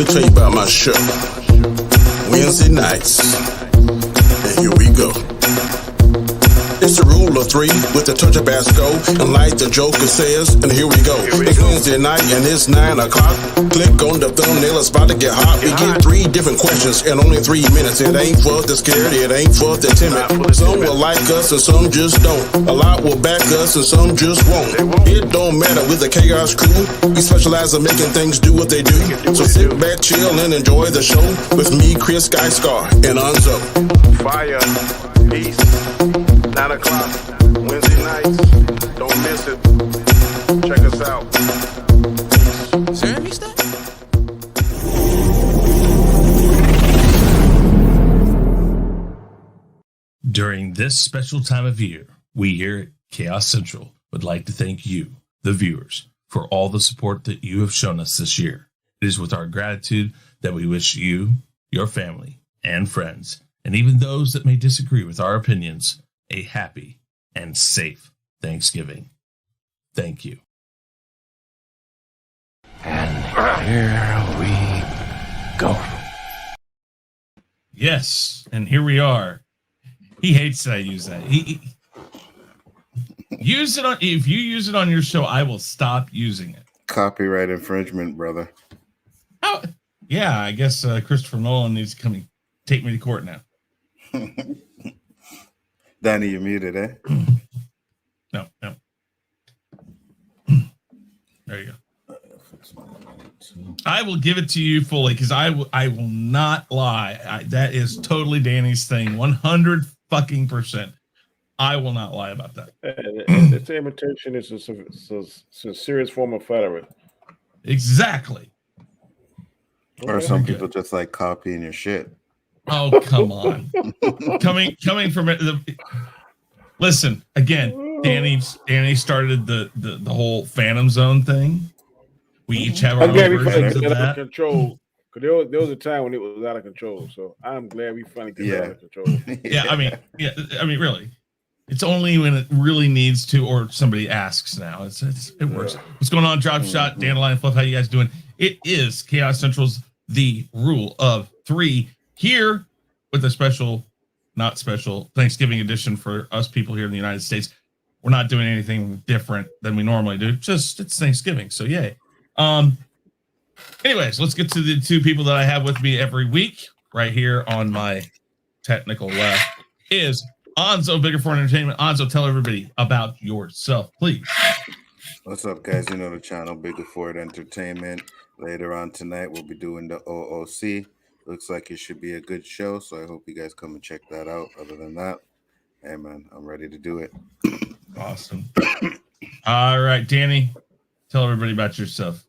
me tell you about my show. Wednesday nights. And here we go. It's the rule of three with a touch of Basco. And like the Joker says, and here we go. It's Wednesday night and it's 9 o'clock. Click on the thumbnail, it's about to get hot. We get 3 different questions in only 3 minutes. It ain't for the scared, it ain't for the timid. Some will like us and some just don't. A lot will back us and some just won't. It don't matter with the Khaos crew. We specialize in making things do what they do. So sit back, chill, and enjoy the show with me, Chris, Guy Scar, and Nzo. Fire, peace. 9 o'clock, Wednesday nights. Don't miss it. Check us out. During this special time of year, we here at Khaos Central would like to thank you, the viewers, for all the support that you have shown us this year. It is with our gratitude that we wish you, your family, and friends, and even those that may disagree with our opinions, a happy and safe Thanksgiving. Thank you. And here we go. Yes, and here we are. He hates that I use that. He use it on. If you use it on your show, I will stop using it. Copyright infringement, brother. Oh, yeah. I guess Christopher Nolan needs to come and take me to court now. Danny, you're muted, eh? No. There you go. I will give it to you fully because I will not lie. That is totally Danny's thing. 100%. I will not lie about that. It's imitation. It's a serious form of flattery. Exactly. Or some people just like copying your shit. Oh, come on. coming from it. Listen, again, Danny started the whole Phantom Zone thing. We each have our own versions of that. Control. Because there was a time when it was out of control. So I'm glad we finally got it out of control. I mean, really. It's only when it really needs to, or somebody asks now. It works. What's going on, Drop Shot, Dandelion Fluff? How you guys doing? It is Khaos Central's The Rule of Three here with a special, not special, Thanksgiving edition for us people here in the United States. We're not doing anything different than we normally do. Just it's Thanksgiving, so yay. Anyways, let's get to the 2 people that I have with me every week. Right here on my technical left is Nzo, Biggaford Entertainment. Nzo, tell everybody about yourself, please. What's up, guys? You know the channel, Biggaford Entertainment. Later on tonight, we'll be doing the OOC. Looks like it should be a good show, so I hope you guys come and check that out. Other than that, hey, man, I'm ready to do it. Awesome. All right, Danny, tell everybody about yourself.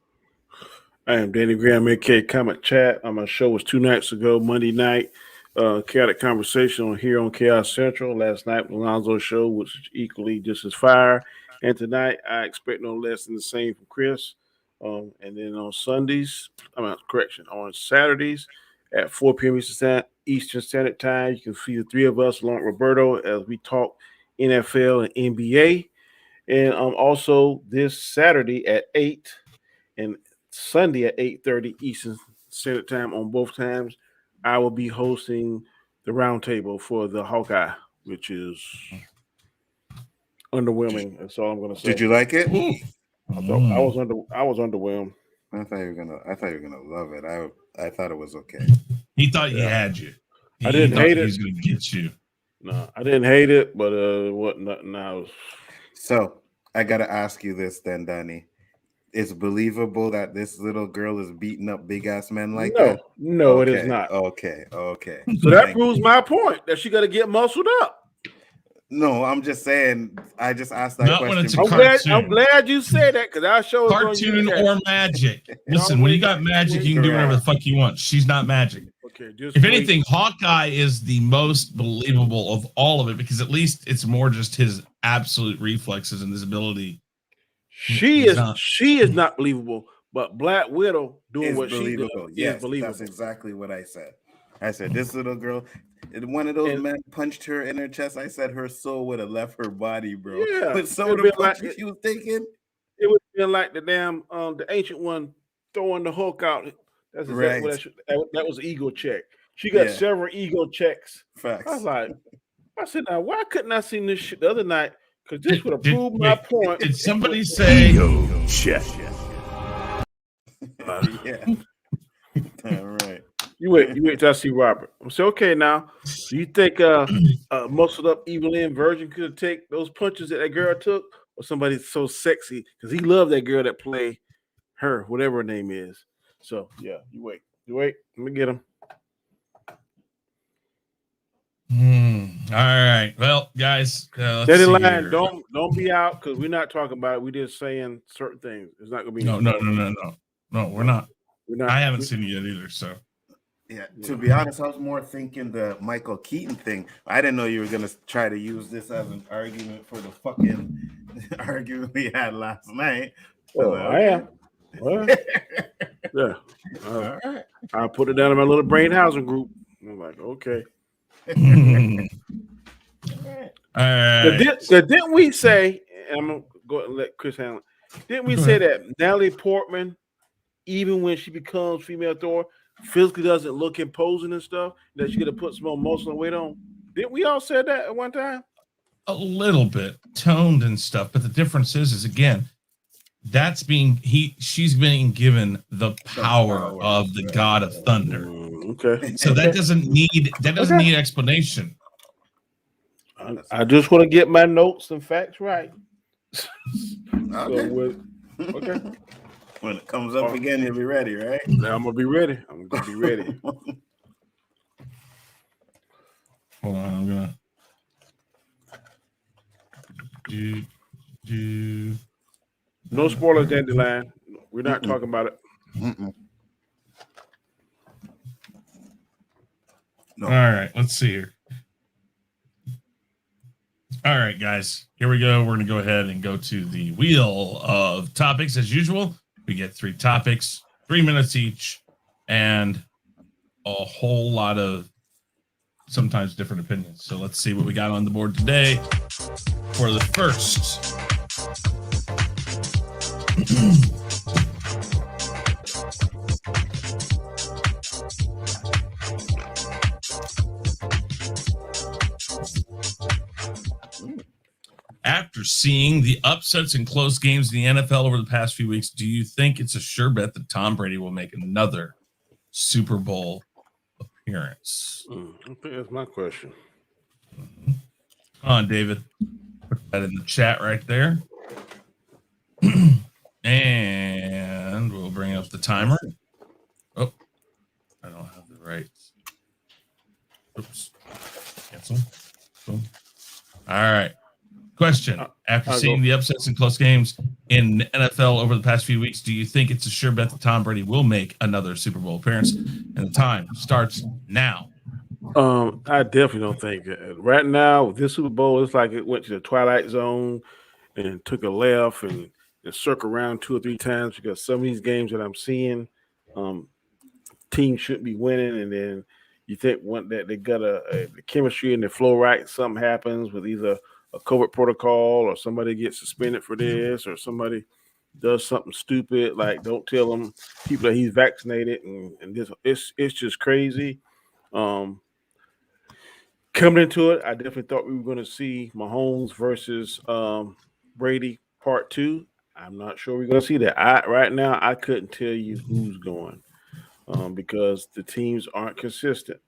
I am Danny Graham, aka Comment Chat. My show was 2 nights ago, Monday night. Chaotic Conversation here on Khaos Central. Last night was Nzo's show, which is equally just as fire. And tonight, I expect no less than the same from Chris. And then on Sundays, on Saturdays at 4 p.m. Eastern Standard Time, you can see the 3 of us along with Roberto as we talk NFL and NBA. And also this Saturday at 8 and Sunday at 8:30 Eastern Standard Time on both times, I will be hosting the roundtable for the Hawkeye, which is underwhelming. That's all I'm going to say. Did you like it? I was underwhelmed. I thought you were gonna love it. I thought it was okay. He thought he had you. I didn't hate it. He's going to get you. No, I didn't hate it, but what now? So I gotta ask you this then, Danny. It's believable that this little girl is beating up big ass men like that? No, okay. It is not. Okay. So that proves my point that she got to get muscled up. No, I'm just saying. I just asked that question. When it's a I'm glad you said that because our show is cartoon or magic. Listen, when you got magic, you can do whatever the fuck you want. She's not magic. Okay. If anything, Hawkeye is the most believable of all of it because at least it's more just his absolute reflexes and his ability. She is not believable, but Black Widow doing what she does is believable. That's exactly what I said. I said this little girl, one of those men punched her in her chest. I said her soul would have left her body, bro. Yeah, but some of the punches she was taking, it would have been like the damn the ancient one throwing the Hulk out That's exactly what that was an ego check. She got several ego checks. Facts. I was like, I said, now why couldn't I see this shit the other night? Because this would have proved my point. Did somebody say ego check? Yeah. All right. You wait till I see Robert. I say, okay, now, do you think muscled up Evelyn Virgin could have taken those punches that girl took, or somebody so sexy? Because he loved that girl that played her, whatever her name is. So yeah, you wait. Let me get him. All right. Well, guys, let's Steady see line. here. Don't be out because we're not talking about it. We're just saying certain things. It's not gonna be No, we're not. I haven't seen it yet either. So yeah, to be honest, I was more thinking the Michael Keaton thing. I didn't know you were gonna try to use this as an argument for the fucking argument we had last night. Oh, I am. Well, yeah. All right. I put it down in my little brain housing group. I'm like, okay. all right. Didn't we say? And I'm gonna go and let Chris handle it. Didn't we say that Natalie Portman, even when she becomes female Thor, physically doesn't look imposing and stuff? That she got to put some more muscle and weight on. Didn't we all say that at one time? A little bit toned and stuff, but the difference is again, she's being given the power of the God of Thunder. Okay. So that doesn't need explanation. I just want to get my notes and facts right. Okay. Okay. When it comes up again, you'll be ready, right? I'm gonna be ready. Hold on, I'm gonna do. No spoilers, Dandelion. We're not talking about it. No. All right, let's see here. All right, guys, here we go. We're going to go ahead and go to the wheel of topics as usual. We get 3 topics, 3 minutes each, and a whole lot of sometimes different opinions. So let's see what we got on the board today for the first. After seeing the upsets and close games in the NFL over the past few weeks, do you think it's a sure bet that Tom Brady will make another Super Bowl appearance? I think that's my question. Come on, David. Put that in the chat right there. And we'll bring up the timer. Oh, I don't have the right. Oops. Cancel. Boom. All right. Question. After seeing the upsets and close games in the NFL over the past few weeks, do you think it's a sure bet that Tom Brady will make another Super Bowl appearance? And the time starts now. I definitely don't think right now with this Super Bowl, it's like it went to the Twilight Zone and took a left and circled around 2 or 3 times because some of these games that I'm seeing, teams shouldn't be winning, and then you think that they got the chemistry and the flow right, something happens with either a COVID protocol or somebody gets suspended for this or somebody does something stupid like don't tell them people that he's vaccinated and this it's just crazy. Coming into it, I definitely thought we were going to see Mahomes versus Brady part 2. I'm not sure we're going to see that. Right now I couldn't tell you who's going because the teams aren't consistent.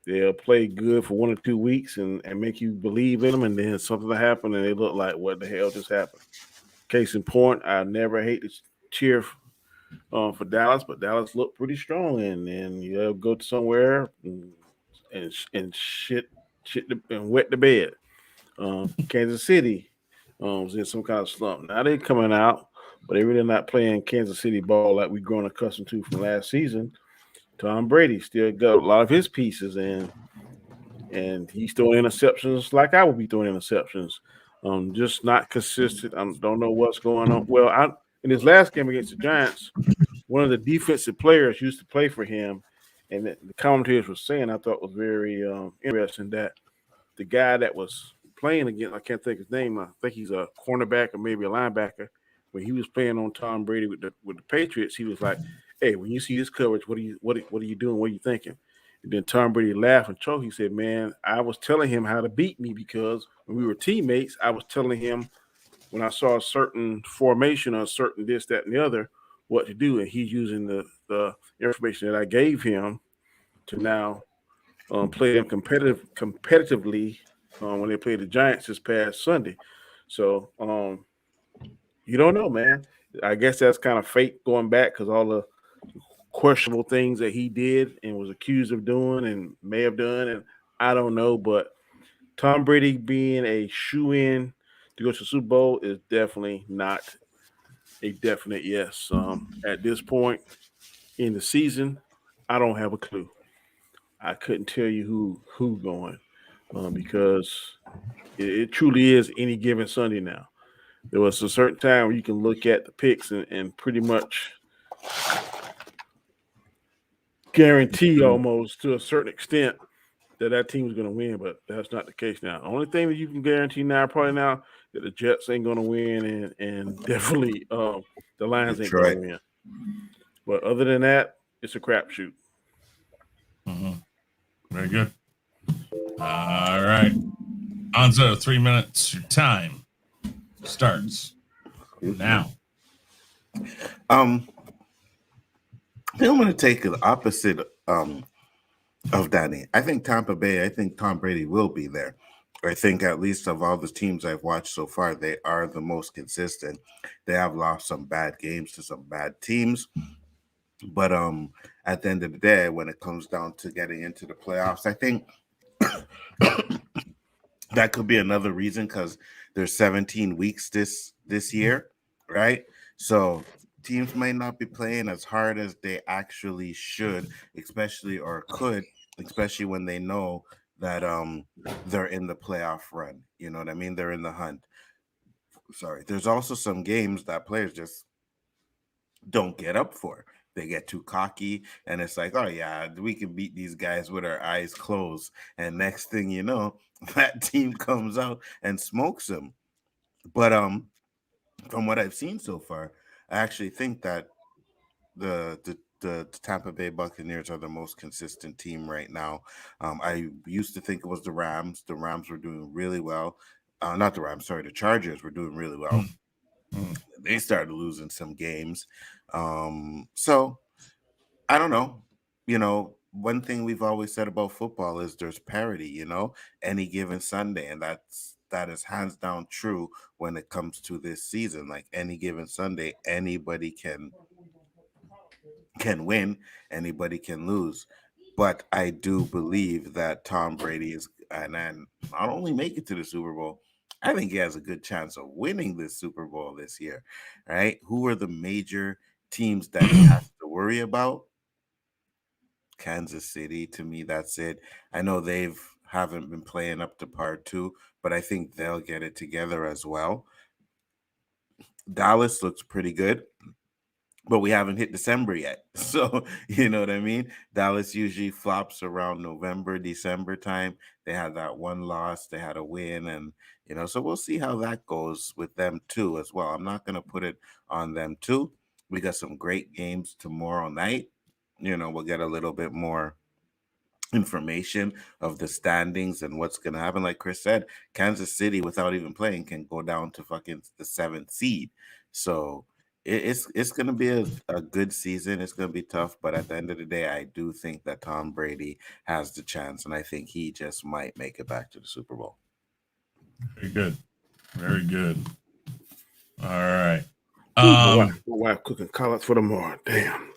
They'll play good for 1 or 2 weeks and make you believe in them, and then something will happen and they look like, what the hell just happened? Case in point, I never hate to cheer for Dallas, but Dallas looked pretty strong, and you go to somewhere and shit and wet the bed. Kansas City was in some kind of slump. Now they're coming out, but they're really not playing Kansas City ball like we've grown accustomed to from last season. Tom Brady still got a lot of his pieces, and he's throwing interceptions like I would be throwing interceptions. Just not consistent. I don't know what's going on. Well, in his last game against the Giants, one of the defensive players used to play for him, and the commentators were saying, I thought was very interesting, that the guy that was playing against, I can't think his name, I think he's a cornerback or maybe a linebacker, when he was playing on Tom Brady with the Patriots, he was like, hey, when you see this coverage, what are you doing? What are you thinking? And then Tom Brady laughed and choked. He said, "Man, I was telling him how to beat me because when we were teammates, I was telling him when I saw a certain formation or a certain this, that, and the other, what to do, and he's using the information that I gave him to now play them competitively when they played the Giants this past Sunday. So you don't know, man. I guess that's kind of fate going back because all the questionable things that he did and was accused of doing and may have done, and I don't know. But Tom Brady being a shoe-in to go to the Super Bowl is definitely not a definite yes. At this point in the season, I don't have a clue. I couldn't tell you who going because it truly is any given Sunday now. There was a certain time where you can look at the picks and pretty much guarantee almost to a certain extent that team is going to win, but that's not the case now. The only thing that you can guarantee now, probably now, that the Jets ain't going to win and definitely the Lions ain't going to win. But other than that, it's a crapshoot. Mm-hmm. Very good. All right. Nzo, 3 minutes. Your time starts now. I think I'm going to take the opposite of Danny. I think Tampa Bay, I think Tom Brady will be there. I think at least of all the teams I've watched so far, they are the most consistent. They have lost some bad games to some bad teams. But at the end of the day, when it comes down to getting into the playoffs, I think that could be another reason because there's 17 weeks this year, right? So teams might not be playing as hard as they actually should, especially when they know that they're in the playoff run. You know what I mean? They're in the hunt. Sorry. There's also some games that players just don't get up for. They get too cocky and it's like, oh yeah, we can beat these guys with our eyes closed. And next thing you know, that team comes out and smokes them. But from what I've seen so far, I actually think that the Tampa Bay Buccaneers are the most consistent team right now. I used to think it was the Rams. The Rams were doing really well. Not the Rams, sorry, the Chargers were doing really well. They started losing some games. So I don't know. You know, one thing we've always said about football is there's parity, you know, any given Sunday. And that is hands down true when it comes to this season. Like any given Sunday, anybody can win, anybody can lose. But I do believe that Tom Brady is and not only make it to the Super Bowl, I think he has a good chance of winning this Super Bowl this year. Right? Who are the major teams that he has to worry about? Kansas City, to me, that's it. I know haven't been playing up to par too, but I think they'll get it together as well. Dallas looks pretty good, but we haven't hit December yet. So, you know what I mean? Dallas usually flops around November, December time. They had that one loss, they had a win, and, you know, so we'll see how that goes with them too as well. I'm not going to put it on them too. We got some great games tomorrow night. You know, we'll get a little bit more information of the standings and what's going to happen. Like Chris said, Kansas City, without even playing, can go down to fucking the 7th seed. So it's going to be a good season. It's going to be tough, but at the end of the day, I do think that Tom Brady has the chance, and I think he just might make it back to the Super Bowl. Very good. Very good. All right. My wife cooking collards for tomorrow. Damn.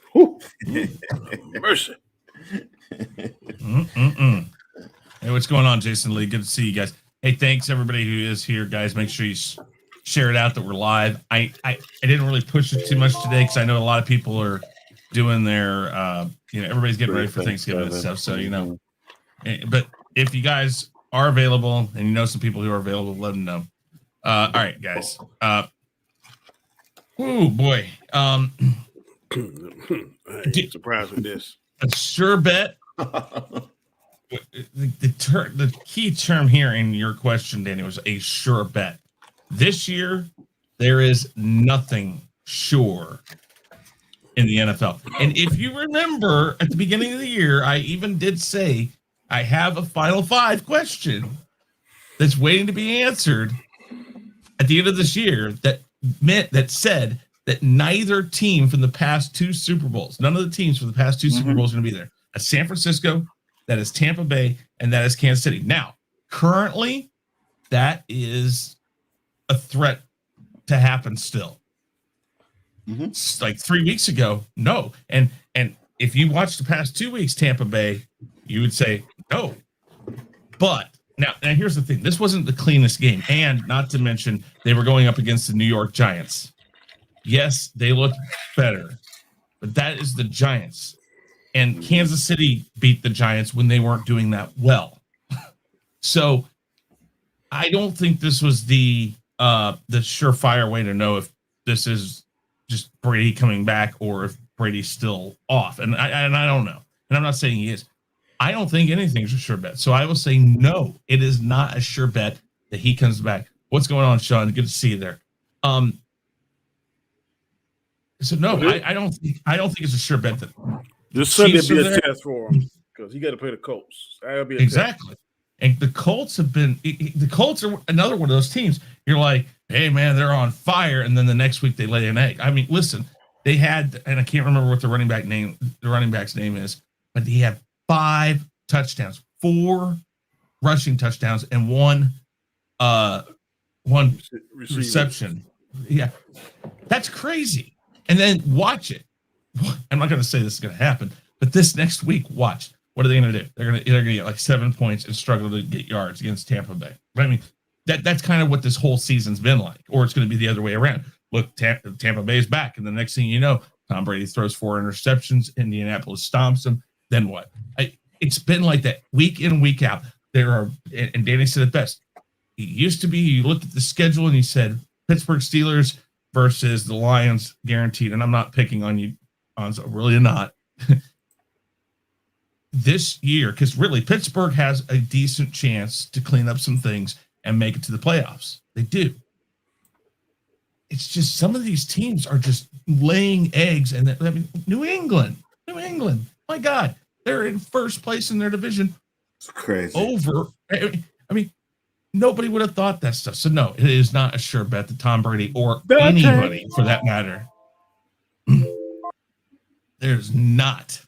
Mercy. Hey, what's going on, Jason Lee? Good to see you guys. Hey, thanks everybody who is here, guys. Make sure you share it out that we're live. I didn't really push it too much today because I know a lot of people are doing their everybody's getting ready for Thanksgiving and stuff. So but if you guys are available and you know some people who are available, let them know. All right, guys. Oh boy. I ain't surprised with this. A sure bet. The key term here in your question, Danny, was a sure bet. This year, there is nothing sure in the NFL. And if you remember at the beginning of the year, I even did say I have a Final Five question that's waiting to be answered at the end of this year that said that neither team from the past two Super Bowls, none of the teams from the past two Super Bowls are going to be there. That's San Francisco, that is Tampa Bay, and that is Kansas City. Now, currently, that is a threat to happen still. It's like 3 weeks ago, no. And if you watch the past 2 weeks, Tampa Bay, you would say no. But now here's the thing. This wasn't the cleanest game. And not to mention, they were going up against the New York Giants. Yes, they look better, but that is the Giants. And Kansas City beat the Giants when they weren't doing that well. So I don't think this was the surefire way to know if this is just Brady coming back or if Brady's still off. And I don't know. And I'm not saying he is. I don't think anything's a sure bet. So I will say no, it is not a sure bet that he comes back. What's going on, Sean? Good to see you there. So no, I don't think it's a sure bet that this Sunday be a test for him because he got to play the Colts. That'll be a exactly. Test. And the Colts the Colts are another one of those teams. You're like, hey man, they're on fire, and then the next week they lay an egg. I mean, listen, they had, and I can't remember what the running back's name is, but he had 5 touchdowns, 4 rushing touchdowns, and one reception. Yeah, that's crazy. And then watch it. I'm not going to say this is going to happen, but this next week, watch. What are they going to do? They're going to get like 7 points and struggle to get yards against Tampa Bay. But I mean, that's kind of what this whole season's been like, or it's going to be the other way around. Look, Tampa Bay's back, and the next thing you know, Tom Brady throws 4 interceptions. Indianapolis stomps him. Then what? It's been like that week in, week out. And Danny said it best. It used to be you looked at the schedule and you said Pittsburgh Steelers versus the Lions guaranteed. And I'm not picking on you, Nzo, really not. This year, because really Pittsburgh has a decent chance to clean up some things and make it to the playoffs. They do. It's just some of these teams are just laying eggs. And I mean, New England, my God, they're in first place in their division. It's crazy. I mean, nobody would have thought that stuff. So no, it is not a sure bet that Tom Brady or anybody for that matter. There's not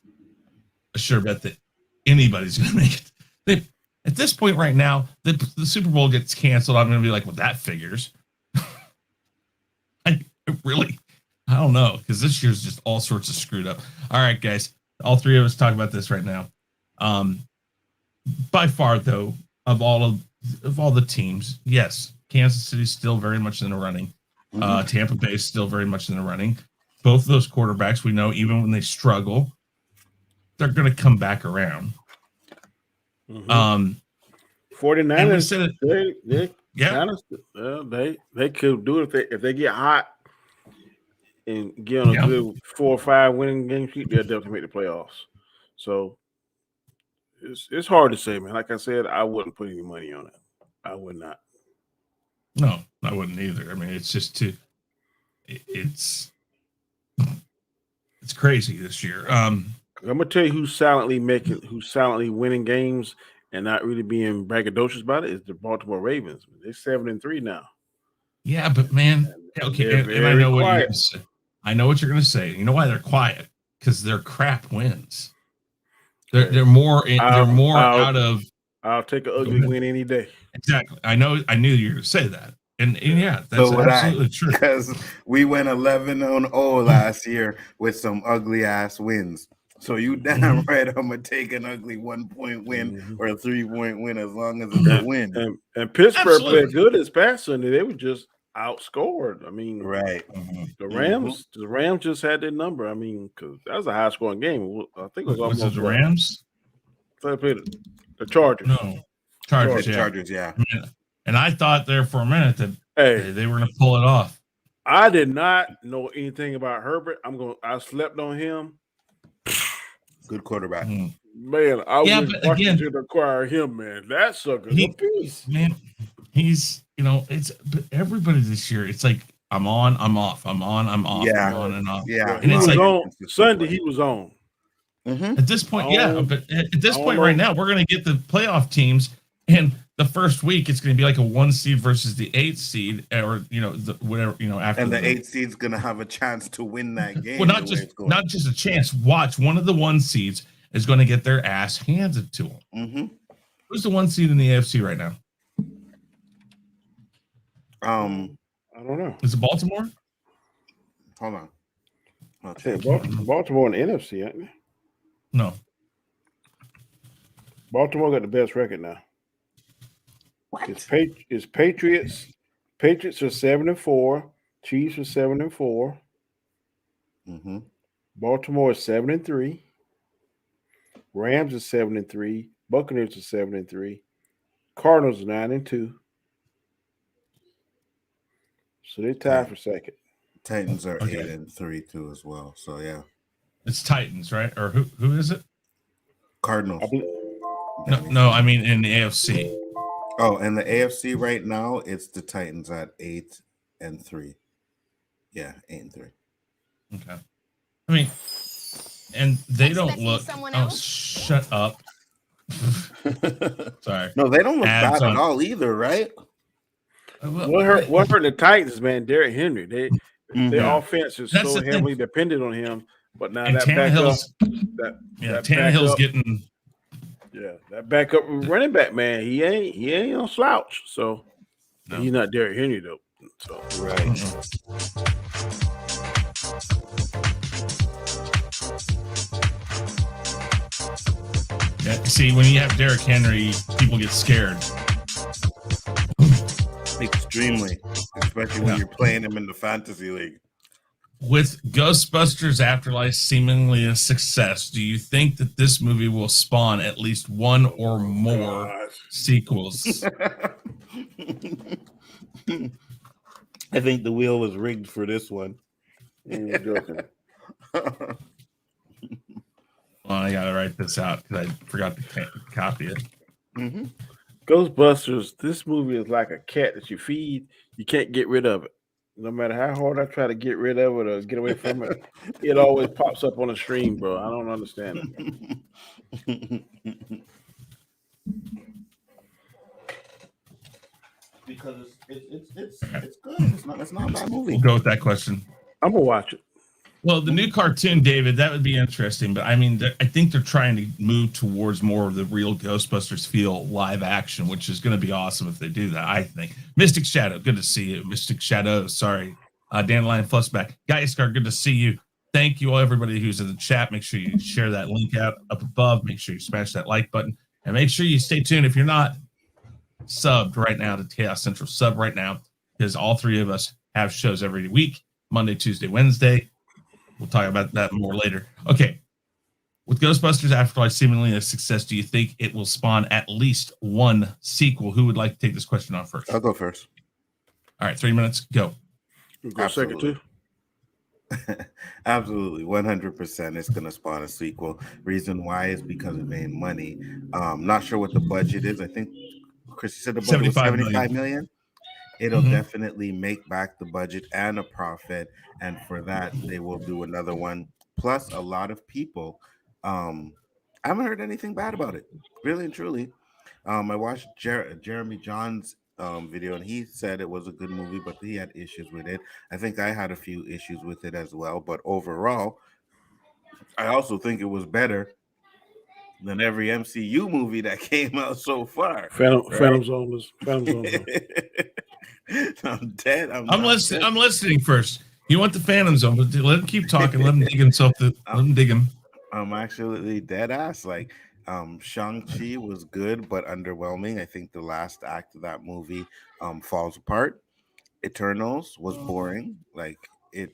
a sure bet that anybody's going to make it. At this point right now, the Super Bowl gets canceled. I'm going to be like, well, that figures. I don't know, because this year's just all sorts of screwed up. All right, guys, all 3 of us talk about this right now. By far, though, of all the teams, yes, Kansas City's still very much in the running. Tampa Bay is still very much in the running. Both of those quarterbacks, we know, even when they struggle, they're going to come back around. 49ers, they could do it if they get hot and get on a good 4 or 5 winning game streak. They'll definitely make the playoffs. So it's hard to say, man. Like I said, I wouldn't put any money on it. I would not. No, I wouldn't either. I mean, it's just it's crazy this year. I'm gonna tell you who's silently winning games and not really being braggadocious about it is the Baltimore Ravens. They're 7-3 now. Yeah, but man, okay, and I know what you're gonna say. I know what you're gonna say. You know why they're quiet? Because they're crap wins. They're more out of. I'll take an ugly win any day. Exactly. I knew you were gonna say that. And yeah, that's absolutely true. Because we went 11-0 last year with some ugly ass wins. So you damn right I'm gonna take an ugly 1-point win or a 3-point win as long as it's a win. And Pittsburgh played good this past Sunday. They were just outscored. I mean, right. The Rams just had their number. I mean, because that was a high scoring game. I think it was almost the Rams. They played the Chargers. No, Chargers. Yeah. And I thought there for a minute that they were going to pull it off. I did not know anything about Herbert. I slept on him. Good quarterback. Man, I was watching to acquire him, man. That sucker's a piece. Man, he's, it's everybody this year. It's like I'm on, I'm off. I'm on, I'm off. Yeah. I'm on and off. Yeah. And it's he was like on Sunday. He was on. at this point, but at this point know. right now, we're going to get the playoff teams, and the first week it's going to be like a 1 seed versus the 8 seed, or whatever after. And the 8 seed's going to have a chance to win that game. Well, not just a chance. Watch, one of the 1 seeds is going to get their ass handed to them. Who's the 1 seed in the AFC right now? I don't know. Is it Baltimore? Hold on. Baltimore in the NFC, ain't they? No. Baltimore got the best record now. What? It's Patriots. Patriots are 7-4. Chiefs are 7-4. Baltimore is 7-3. Rams are 7-3. Buccaneers are 7-3. Cardinals are 9-2. So they tied for second. Titans are 8-3 too as well. So yeah. It's Titans, right? Or who is it? Cardinals. No, I mean in the AFC. Oh, and the AFC right now, it's the Titans at 8-3. Yeah, 8-3. Okay. I mean, and they don't look. Oh, shut up. Sorry. No, they don't look bad at all either, right? What hurt the Titans, man? Derrick Henry. Their offense is so heavily dependent on him. But now that Tannehill's getting. Yeah, that backup running back, man, he ain't no slouch. So he's not Derrick Henry though. So Yeah, see, when you have Derrick Henry, people get scared. Extremely, especially when you're playing him in the fantasy league. With Ghostbusters Afterlife seemingly a success, do you think that this movie will spawn at least one or more sequels? I think the wheel was rigged for this one. You're joking. Well, I gotta write this out because I forgot to copy it. Ghostbusters, this movie is like a cat that you feed, you can't get rid of it. No matter how hard I try to get rid of it or get away from it, it always pops up on the stream, bro. I don't understand it. Because it's good. It's not a bad movie. We'll go with that question. I'm gonna watch it. Well, the new cartoon, David, that would be interesting. But I mean, I think they're trying to move towards more of the real Ghostbusters feel live action, which is going to be awesome if they do that, I think. Mystic Shadow, good to see you. Mystic Shadow, sorry. Dandelion Flussback. Geiskar, good to see you. Thank you all, everybody who's in the chat. Make sure you share that link out up above. Make sure you smash that like button. And make sure you stay tuned. If you're not subbed right now to Chaos Central, sub right now, because all three of us have shows every week, Monday, Tuesday, Wednesday. We'll talk about that more later. Okay. With Ghostbusters Afterlife seemingly a success, do you think it will spawn at least one sequel? Who would like to take this question on first? I'll go first. All right, 3 minutes. Go. Go second too. Absolutely, 100%. It's going to spawn a sequel. Reason why is because it made money. Not sure what the budget is. I think Chris said the budget was 75 million. It'll definitely make back the budget and a profit, and for that they will do another one. Plus, a lot of people, I haven't heard anything bad about it, really and truly. I watched Jeremy John's video, and he said it was a good movie, but he had issues with it. I think I had a few issues with it as well, but overall, I also think it was better than every MCU movie that came out so far. Phantom Zone was Phantom Zone. I'm dead. I'm listening. I'm listening first. You want the Phantom Zone, but let him keep talking. Let him dig himself. Let him dig him. I'm actually dead ass. Like, Shang-Chi was good but underwhelming. I think the last act of that movie falls apart. Eternals was boring. Like it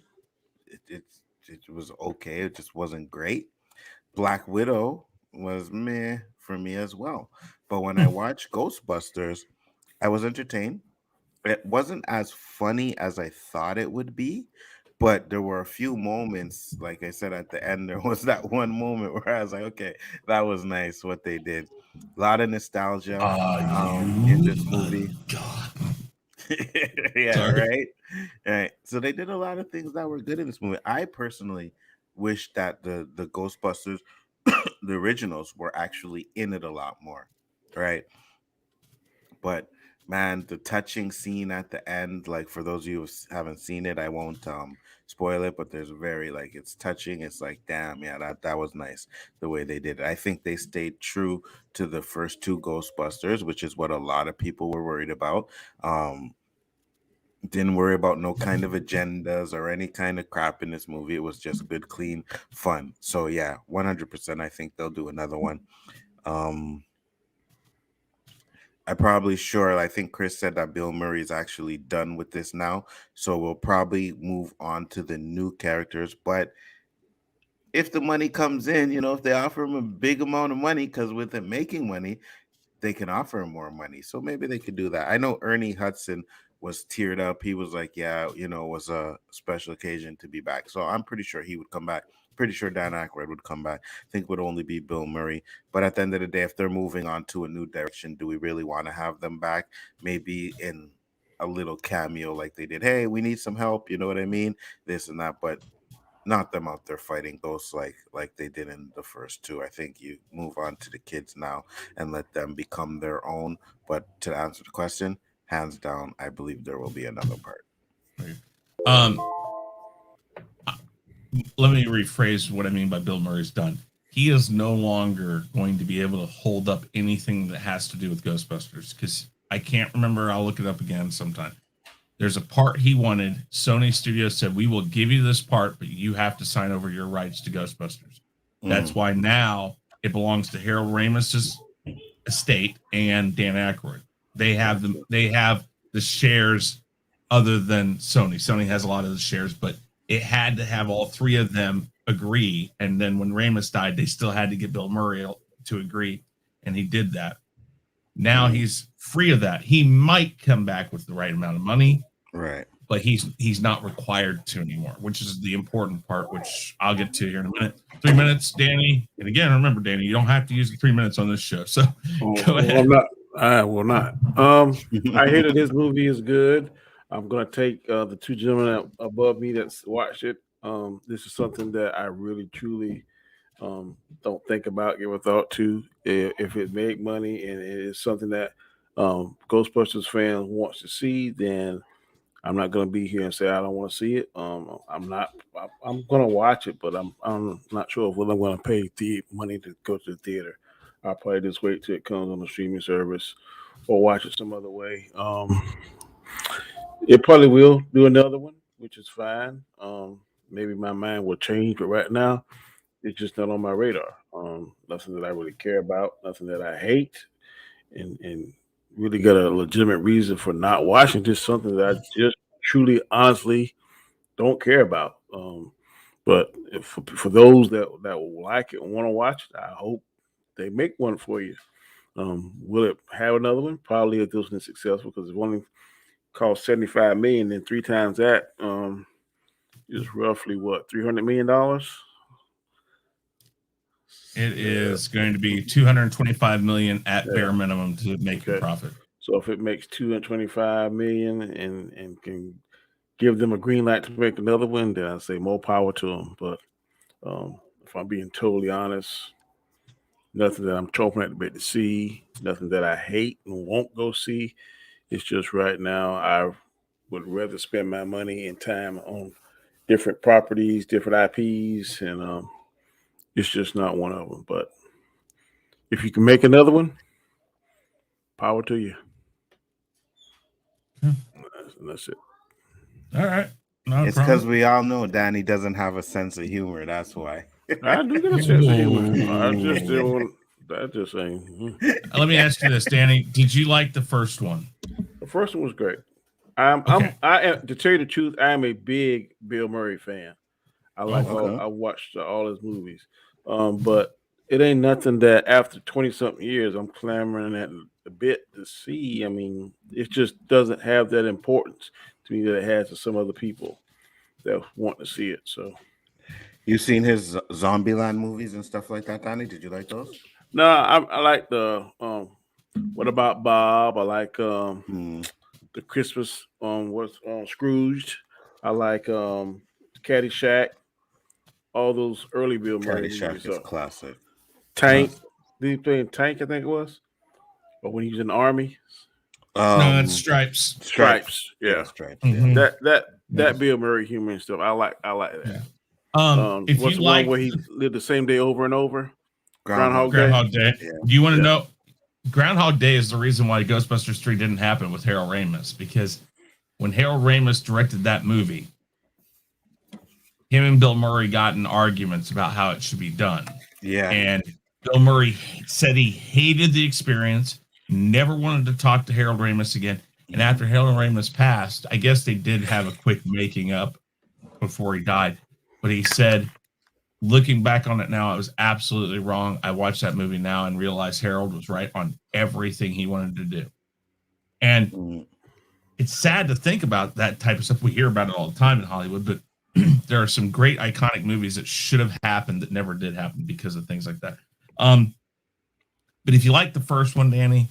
was okay. It just wasn't great. Black Widow was meh for me as well. But when I watched Ghostbusters, I was entertained. It wasn't as funny as I thought it would be, but there were a few moments, like I said at the end, there was that one moment where I was like, okay, that was nice what they did. A lot of nostalgia in this movie. God. Yeah, Sorry. right. So they did a lot of things that were good in this movie. I personally wish that the Ghostbusters, the originals, were actually in it a lot more, right? But man, the touching scene at the end, like for those of you who haven't seen it, I won't spoil it, but there's very like it's touching. It's like, damn, yeah, that was nice the way they did it. I think they stayed true to the first two Ghostbusters, which is what a lot of people were worried about. Didn't worry about no kind of agendas or any kind of crap in this movie. It was just good, clean fun. So yeah, 100%. I think they'll do another one. Um, I probably sure. I think Chris said that Bill Murray is actually done with this now, so we'll probably move on to the new characters. But if the money comes in, if they offer him a big amount of money, because with him making money, they can offer him more money. So maybe they could do that. I know Ernie Hudson was teared up. He was like, yeah, it was a special occasion to be back. So I'm pretty sure he would come back. Pretty sure Dan Aykroyd would come back. I think it would only be Bill Murray. But at the end of the day, if they're moving on to a new direction, do we really want to have them back? Maybe in a little cameo like they did. Hey, we need some help. You know what I mean? This and that. But not them out there fighting ghosts like they did in the first two. I think you move on to the kids now and let them become their own. But to answer the question, hands down, I believe there will be another part. Um, let me rephrase what I mean by Bill Murray's done. He is no longer going to be able to hold up anything that has to do with Ghostbusters because I can't remember. I'll look it up again sometime. There's a part he wanted. Sony Studios said, we will give you this part, but you have to sign over your rights to Ghostbusters. That's why now it belongs to Harold Ramis's estate and Dan Aykroyd. They have the shares other than Sony. Sony has a lot of the shares, but it had to have all three of them agree. And then when Ramis died, they still had to get Bill Murray to agree. And he did that. Now he's free of that. He might come back with the right amount of money. Right. But he's not required to anymore, which is the important part, which I'll get to here in a minute. 3 minutes, Danny. And again, remember, Danny, you don't have to use the 3 minutes on this show. So go ahead. I will not. I hear that his movie is good. I'm going to take the two gentlemen above me that's watched it. This is something that I really, truly don't think about, give a thought to. If it make money and it is something that Ghostbusters fans wants to see, then I'm not going to be here and say I don't want to see it. I'm going to watch it, but I'm not sure whether I'm going to pay money to go to the theater. I'll probably just wait till it comes on the streaming service or watch it some other way. It probably will do another one, which is fine. Maybe my mind will change, but right now it's just not on my radar. Nothing that I really care about, nothing that I hate, and really got a legitimate reason for not watching. Just something that I just truly, honestly don't care about. But for those that will like it and want to watch it, I hope they make one for you. Will it have another one? Probably if this one is successful, because it only cost $75 million, and three times that is roughly what, $300 million. It is going to be $225 million at bare minimum to make a profit. So if it makes $225 million and can give them a green light to make another one, then I say more power to them. But if I'm being totally honest, nothing that I'm chomping at the bit to see, nothing that I hate and won't go see. It's just right now I would rather spend my money and time on different properties, different IPs, and it's just not one of them. But if you can make another one, power to you. That's it. All right. No it's because we all know Danny doesn't have a sense of humor. That's why. I do get a sense of humor. I just didn't want that. Just saying. Let me ask you this, Danny. Did you like the first one? The first one was great. I am to tell you the truth, I am a big Bill Murray fan. I I watched all his movies, but it ain't nothing that after 20-something years I'm clamoring at a bit to see. I mean, it just doesn't have that importance to me that it has to some other people that want to see it. So, you seen his Zombieland movies and stuff like that, Danny? Did you like those? No, I like the What About Bob? I like the Christmas what's Scrooged. I like Caddyshack. All those early Bill Murray Caddyshack movies. is classic. Tank. Did he play in Tank? I think it was. Or when he was in the army. No, it's Stripes. Stripes. Yeah. Stripes. Mhm. Yeah. That Bill Murray humor and stuff. I like that. Yeah. If What's you the like one where he lived the same day over and over? Groundhog Groundhog Day. Yeah. Do you want to know? Groundhog Day is the reason why Ghostbusters 3 didn't happen with Harold Ramis, because when Harold Ramis directed that movie, him and Bill Murray got in arguments about how it should be done. Yeah. And Bill Murray said he hated the experience, never wanted to talk to Harold Ramis again. And after Harold Ramis passed, I guess they did have a quick making up before he died. But he said, looking back on it now, it was absolutely wrong. I watched that movie now and realized Harold was right on everything he wanted to do. And it's sad to think about that type of stuff. We hear about it all the time in Hollywood, but there are some great iconic movies that should have happened that never did happen because of things like that. But if you like the first one, Danny,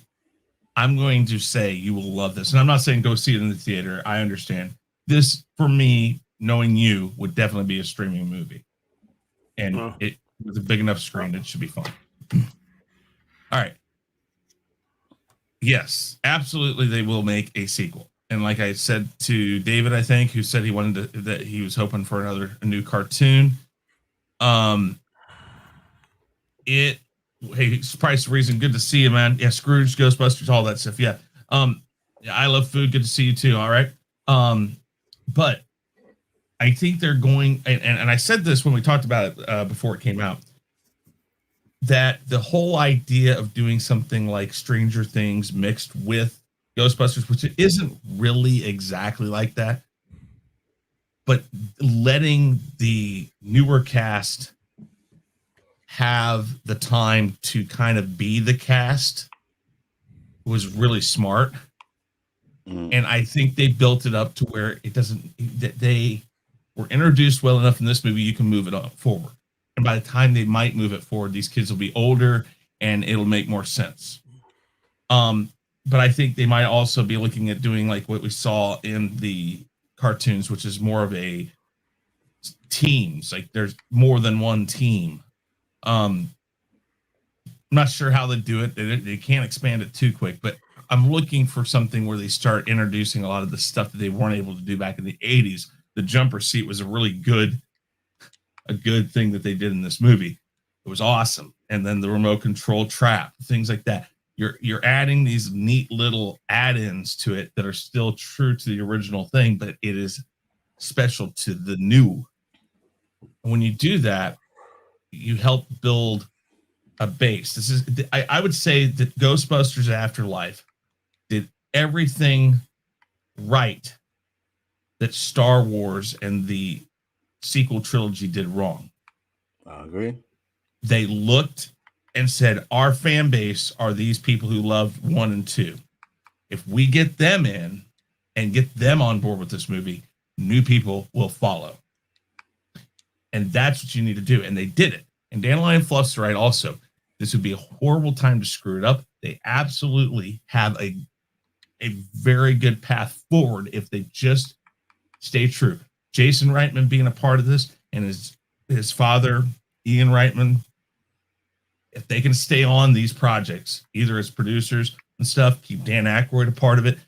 I'm going to say you will love this. And I'm not saying go see it in the theater. I understand. This, for me, knowing you, would definitely be a streaming movie. And it with a big enough screen, it should be fun. All right. Yes, absolutely, they will make a sequel. And like I said to David, I think, who said he wanted to, that he was hoping for a new cartoon. Hey, Price of Reason, good to see you, man. Yeah, Scrooge, Ghostbusters, all that stuff. Yeah. I love food. Good to see you too. All right. But I think they're going, and I said this when we talked about it before it came out, that the whole idea of doing something like Stranger Things mixed with Ghostbusters, which it isn't really exactly like that, but letting the newer cast have the time to kind of be the cast was really smart. And I think they built it up to where it doesn't, that they were introduced well enough in this movie, you can move it up forward. And by the time they might move it forward, these kids will be older and it'll make more sense. But I think they might also be looking at doing like what we saw in the cartoons, which is more of a teams. Like there's more than one team. I'm not sure how they do it. They can't expand it too quick, but I'm looking for something where they start introducing a lot of the stuff that they weren't able to do back in the 80s. The jumper seat was a good thing that they did in this movie. It was awesome. And then the remote control trap, things like that. You're adding these neat little add-ins to it that are still true to the original thing, but it is special to the new. And when you do that, you help build a base. This is, I would say that Ghostbusters Afterlife did everything right that Star Wars and the sequel trilogy did wrong. I agree. They looked and said, our fan base are these people who love 1 and 2. If we get them in and get them on board with this movie, new people will follow. And that's what you need to do. And they did it. And Dandelion Fluff's right also. This would be a horrible time to screw it up. They absolutely have a very good path forward if they just stay true. Jason Reitman being a part of this and his father, Ian Reitman, if they can stay on these projects, either as producers and stuff, keep Dan Aykroyd a part of it.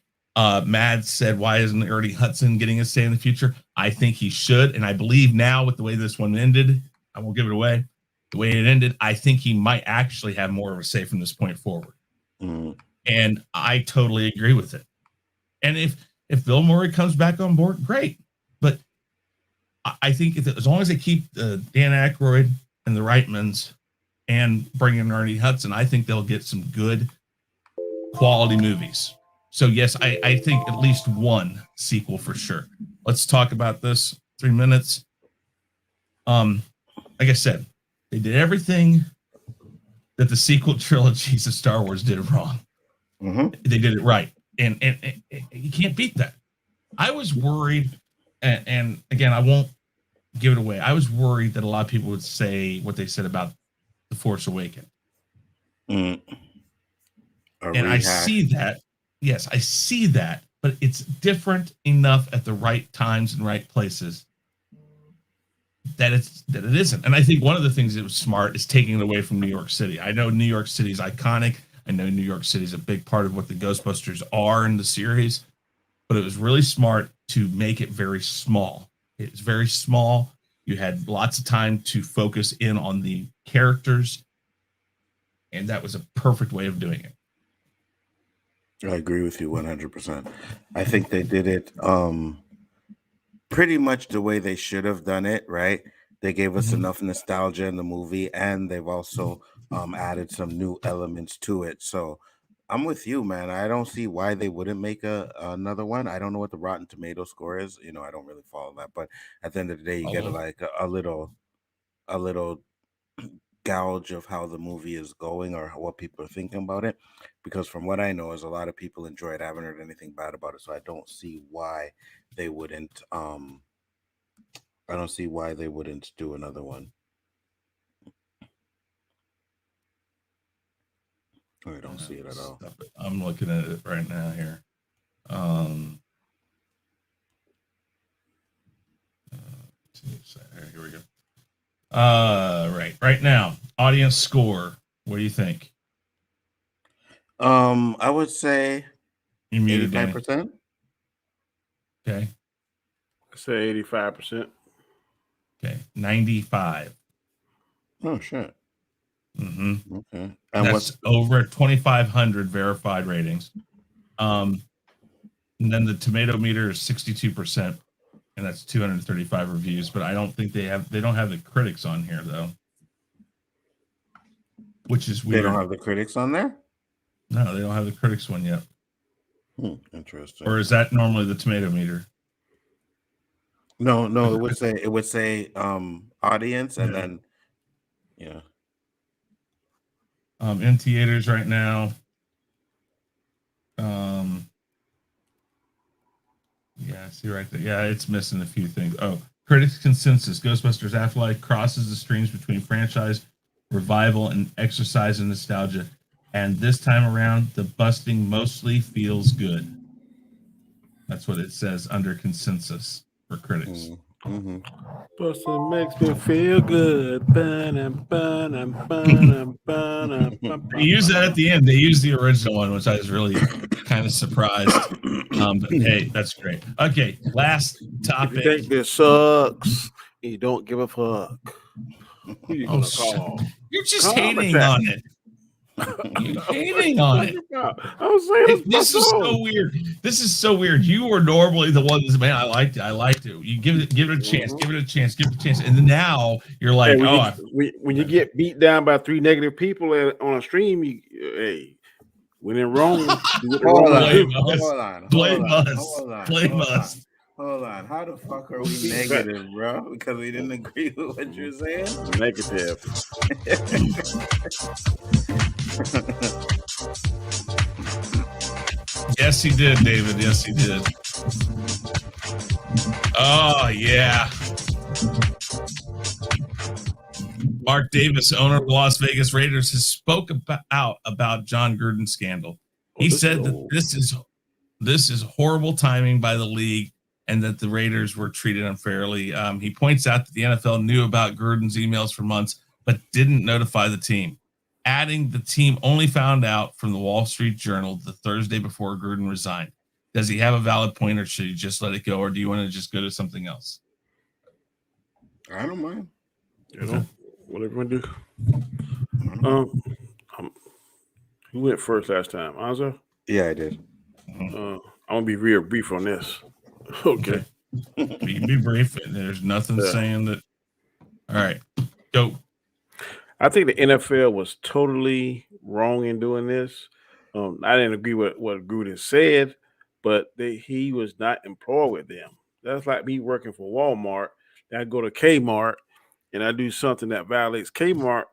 Mad said, why isn't Ernie Hudson getting a say in the future? I think he should. And I believe now with the way this one ended, I won't give it away, the way it ended, I think he might actually have more of a say from this point forward. And I totally agree with it. And if Bill Murray comes back on board, great. But I think as long as they keep Dan Aykroyd and the Reitmans and bring in Ernie Hudson, I think they'll get some good quality movies. So yes, I think at least one sequel for sure. Let's talk about this. 3 minutes. Like I said, they did everything that the sequel trilogies of Star Wars did wrong. They did it right. And you can't beat that. I was worried, and again, I won't give it away. I was worried that a lot of people would say what they said about The Force Awakens. And I see that. Yes, I see that. but it's different enough at the right times and right places that it isn't. And I think one of the things that was smart is taking it away from New York City. I know New York City is iconic. I know New York City is a big part of what the Ghostbusters are in the series, but it was really smart to make it very small. It's very small. You had lots of time to focus in on the characters, and that was a perfect way of doing it. I agree with you 100%. I think they did it pretty much the way they should have done it, right? They gave us enough nostalgia in the movie, and they've also added some new elements to it. So I'm with you, man. I don't see why they wouldn't make another one. I don't know what the Rotten Tomato score is. You know, I don't really follow that, but at the end of the day, you get like a little gouge of how the movie is going or what people are thinking about it. Because from what I know, is a lot of people enjoy it. I haven't heard anything bad about it, so I don't see why they wouldn't. I don't see why they wouldn't do another one. I don't see it at all. I'm looking at it right now here. Here we go. Right now, audience score. What do you think? I would say You muted 85%. Okay. I say 85%. Okay. 95. Oh shit. Mm-hmm. Okay. And that's over 2,500 verified ratings. And then the tomato meter is 62%, and that's 235 reviews. But I don't think they don't have the critics on here though, which is weird. They don't have the critics on there? No, they don't have the critics one yet. Interesting. Or is that normally the tomato meter? No, it would say audience and then in theaters right now. Yeah, I see right there. Yeah, it's missing a few things. Oh, critics consensus: Ghostbusters Afterlife crosses the streams between franchise revival and exercise and nostalgia. And this time around, the busting mostly feels good. That's what it says under consensus for critics. Busting makes me feel good. They use that at the end. They use the original one, which I was really kind of surprised. But hey, that's great. Okay, last topic. If you think this sucks, you don't give a fuck. Who you gonna call? You're just hating on it. You're hating on it. I was saying this is so weird. This is so weird. You were normally the one that's, man, I liked it. I liked it. You give it a chance, give it a chance, give it a chance. And then now you're like, when you get beat down by 3 negative people on a stream, when in Rome, blame us. Hold on. How the fuck are we negative, bro? Because we didn't agree with what you're saying? Negative. Yes, he did, David. Yes, he did. Oh, yeah. Mark Davis, owner of the Las Vegas Raiders, has spoke about John Gruden's scandal. He said that this is horrible timing by the league and that the Raiders were treated unfairly. He points out that the NFL knew about Gruden's emails for months, but didn't notify the team, adding the team only found out from the Wall Street Journal the Thursday before Gruden resigned. Does he have a valid point, or should he just let it go, or do you want to just go to something else? I don't mind. Whatever you do. Who went first last time? Anzo? Yeah, I did. I'm gonna be real brief on this. Okay. You can be brief. There's nothing saying that. All right, go. I think the NFL was totally wrong in doing this. I didn't agree with what Gruden said, but he was not employed with them. That's like me working for Walmart. I go to Kmart and I do something that violates Walmart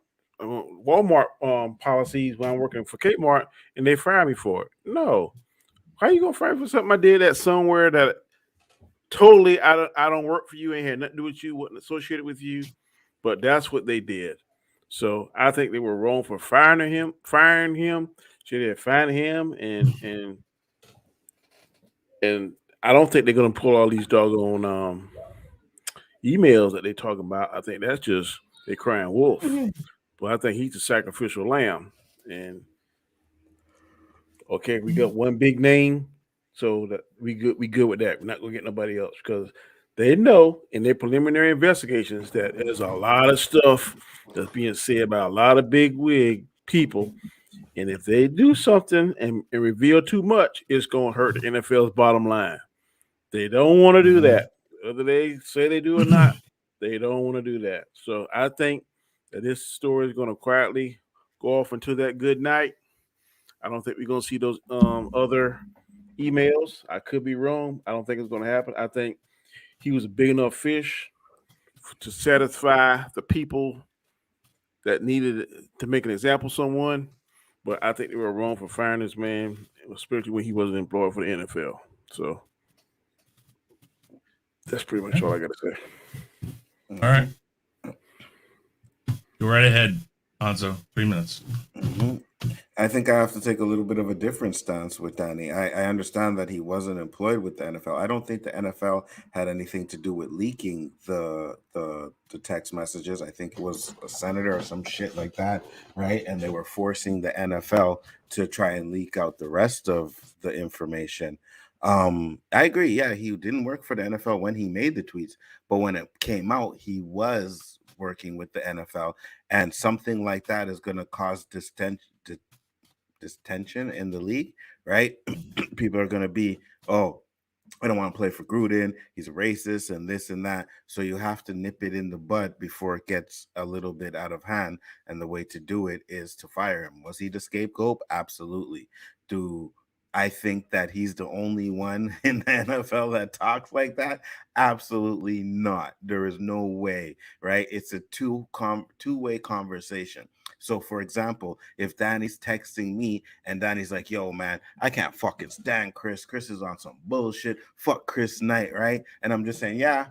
policies when I'm working for Kmart, and they fire me for it. No, how you gonna fire me for something I did that somewhere that totally I don't work for you, ain't had nothing to do with you, wasn't associated with you, but that's what they did. So I think they were wrong for firing him. Should have fired him and And I don't think they're going to pull all these doggone emails that they talking about. I think that's just they crying wolf. But I think he's the sacrificial lamb. And okay, we got one big name, so that we good. We good with that. We're not gonna get nobody else because they know in their preliminary investigations that there's a lot of stuff that's being said by a lot of big wig people. And if they do something and reveal too much, it's gonna hurt the NFL's bottom line. They don't want to do that. Whether they say they do or not, they don't want to do that. So I think that this story is going to quietly go off into that good night. I don't think we're going to see those other emails. I could be wrong. I don't think it's going to happen. I think he was a big enough fish to satisfy the people that needed to make an example of someone. But I think they were wrong for firing this man, especially when he wasn't employed for the NFL. So that's pretty much all I got to say. All right. Go right ahead, Nzo. 3 minutes. I think I have to take a little bit of a different stance with Danny. I understand that he wasn't employed with the NFL. I don't think the NFL had anything to do with leaking the text messages. I think it was a senator or some shit like that, right? And they were forcing the NFL to try and leak out the rest of the information. I agree. Yeah, he didn't work for the NFL when he made the tweets, but when it came out, he was working with the NFL, and something like that is going to cause this tension in the league, right? People are going to be, oh, I don't want to play for Gruden. He's a racist and this and that. So you have to nip it in the bud before it gets a little bit out of hand. And the way to do it is to fire him. Was he the scapegoat? Absolutely. Do I think that he's the only one in the NFL that talks like that? Absolutely not. There is no way, right? It's a two-way conversation. So, for example, if Danny's texting me and Danny's like, yo, man, I can't fucking stand Chris. Chris is on some bullshit. Fuck Chris Knight, right? And I'm just saying, yeah,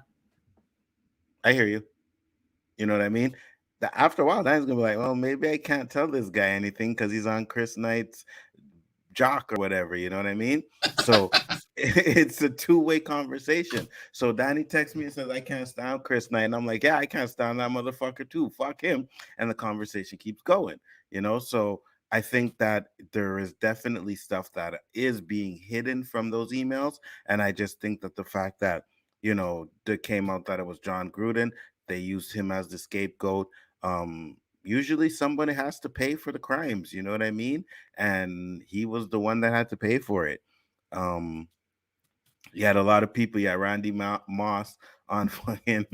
I hear you. You know what I mean? After a while, Danny's going to be like, well, maybe I can't tell this guy anything because he's on Chris Knight's jock or whatever, you know what I mean? So it's a two-way conversation. So Danny texts me and says, I can't stand Chris Knight. And I'm like, yeah, I can't stand that motherfucker too. Fuck him. And the conversation keeps going, you know? So I think that there is definitely stuff that is being hidden from those emails. And I just think that the fact that, you know, it came out that it was John Gruden, they used him as the scapegoat. Usually somebody has to pay for the crimes, you know what I mean? And he was the one that had to pay for it. You had a lot of people. Yeah, Randy Moss on fucking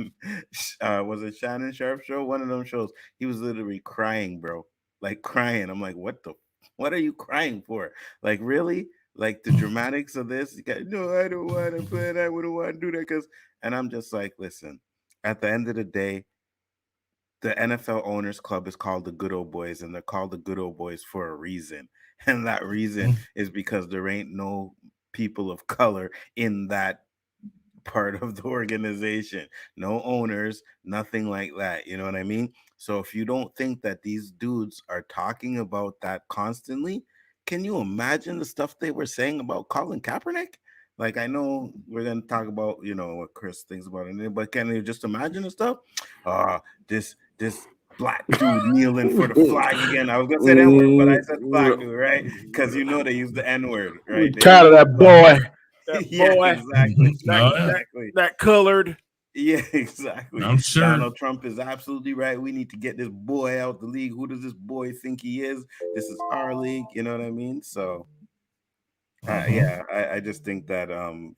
was it Shannon Sharp show? One of them shows. He was literally crying, bro, like crying. I'm like, what are you crying for? Like, really? Like the dramatics of this? You got, no, I don't want to play that. I wouldn't want to do that and I'm just like, listen. At the end of the day, the NFL Owners Club is called the Good Old Boys, and they're called the Good Old Boys for a reason. And that reason is because there ain't no people of color in that part of the organization. No owners, nothing like that. You know what I mean? So if you don't think that these dudes are talking about that constantly, can you imagine the stuff they were saying about Colin Kaepernick? Like, I know we're going to talk about, you know, what Chris thinks about it, but can you just imagine the stuff? This black dude kneeling for the flag again. I was gonna say that word, but I said flag dude, right? Because you know they use the N-word, right? Tired of that boy. That yeah, boy. Exactly. That colored. Yeah, exactly. I'm sure Donald Trump is absolutely right. We need to get this boy out the league. Who does this boy think he is? This is our league. You know what I mean? So I just think that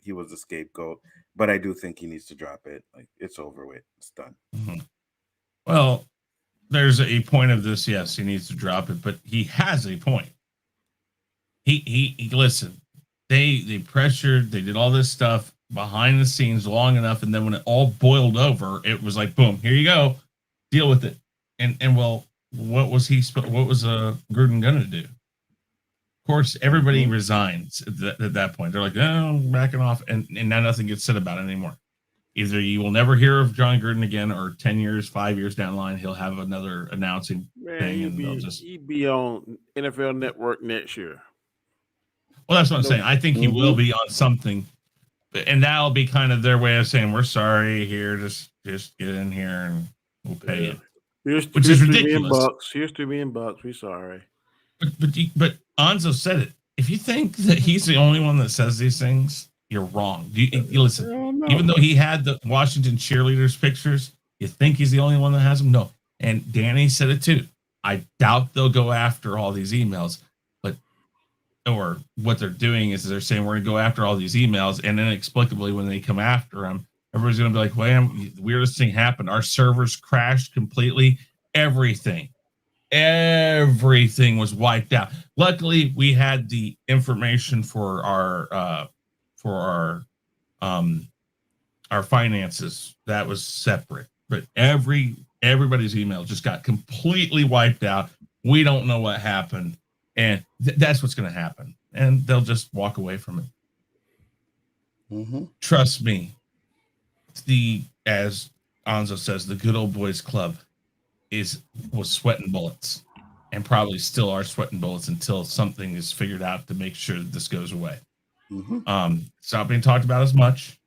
he was a scapegoat, but I do think he needs to drop it. Like, it's over with. It's done. Well, there's a point of this. Yes, he needs to drop it, but he has a point. He listen. They pressured. They did all this stuff behind the scenes long enough, and then when it all boiled over, it was like, boom, here you go, deal with it. And well, what was Gruden gonna do? Of course, everybody resigns at that point. They're like, oh, I'm backing off, and now nothing gets said about it anymore. Either you will never hear of John Gruden again, or 10 years, 5 years down the line, he'll have another announcing thing, and they'll just he'd be on NFL Network next year. Well, that's what I'm saying. I think he will be on something, and that'll be kind of their way of saying, we're sorry here. Just get in here and we'll pay you. Which is ridiculous. Here's $3 million. We're sorry. But Nzo said it. If you think that he's the only one that says these things, you're wrong. You listen. Even though he had the Washington cheerleaders pictures, you think he's the only one that has them? No. And Danny said it too. I doubt they'll go after all these emails, or what they're doing is they're saying we're going to go after all these emails, and inexplicably when they come after them, everybody's going to be like, "Well, the weirdest thing happened. Our servers crashed completely. Everything was wiped out." Luckily, we had the information for our finances that was separate, but everybody's email just got completely wiped out. We don't know what happened, and that's what's going to happen, and they'll just walk away from it. Trust me. As Nzo says, the good old boys club was sweating bullets, and probably still are sweating bullets until something is figured out to make sure that this goes away. It's not being talked about as much.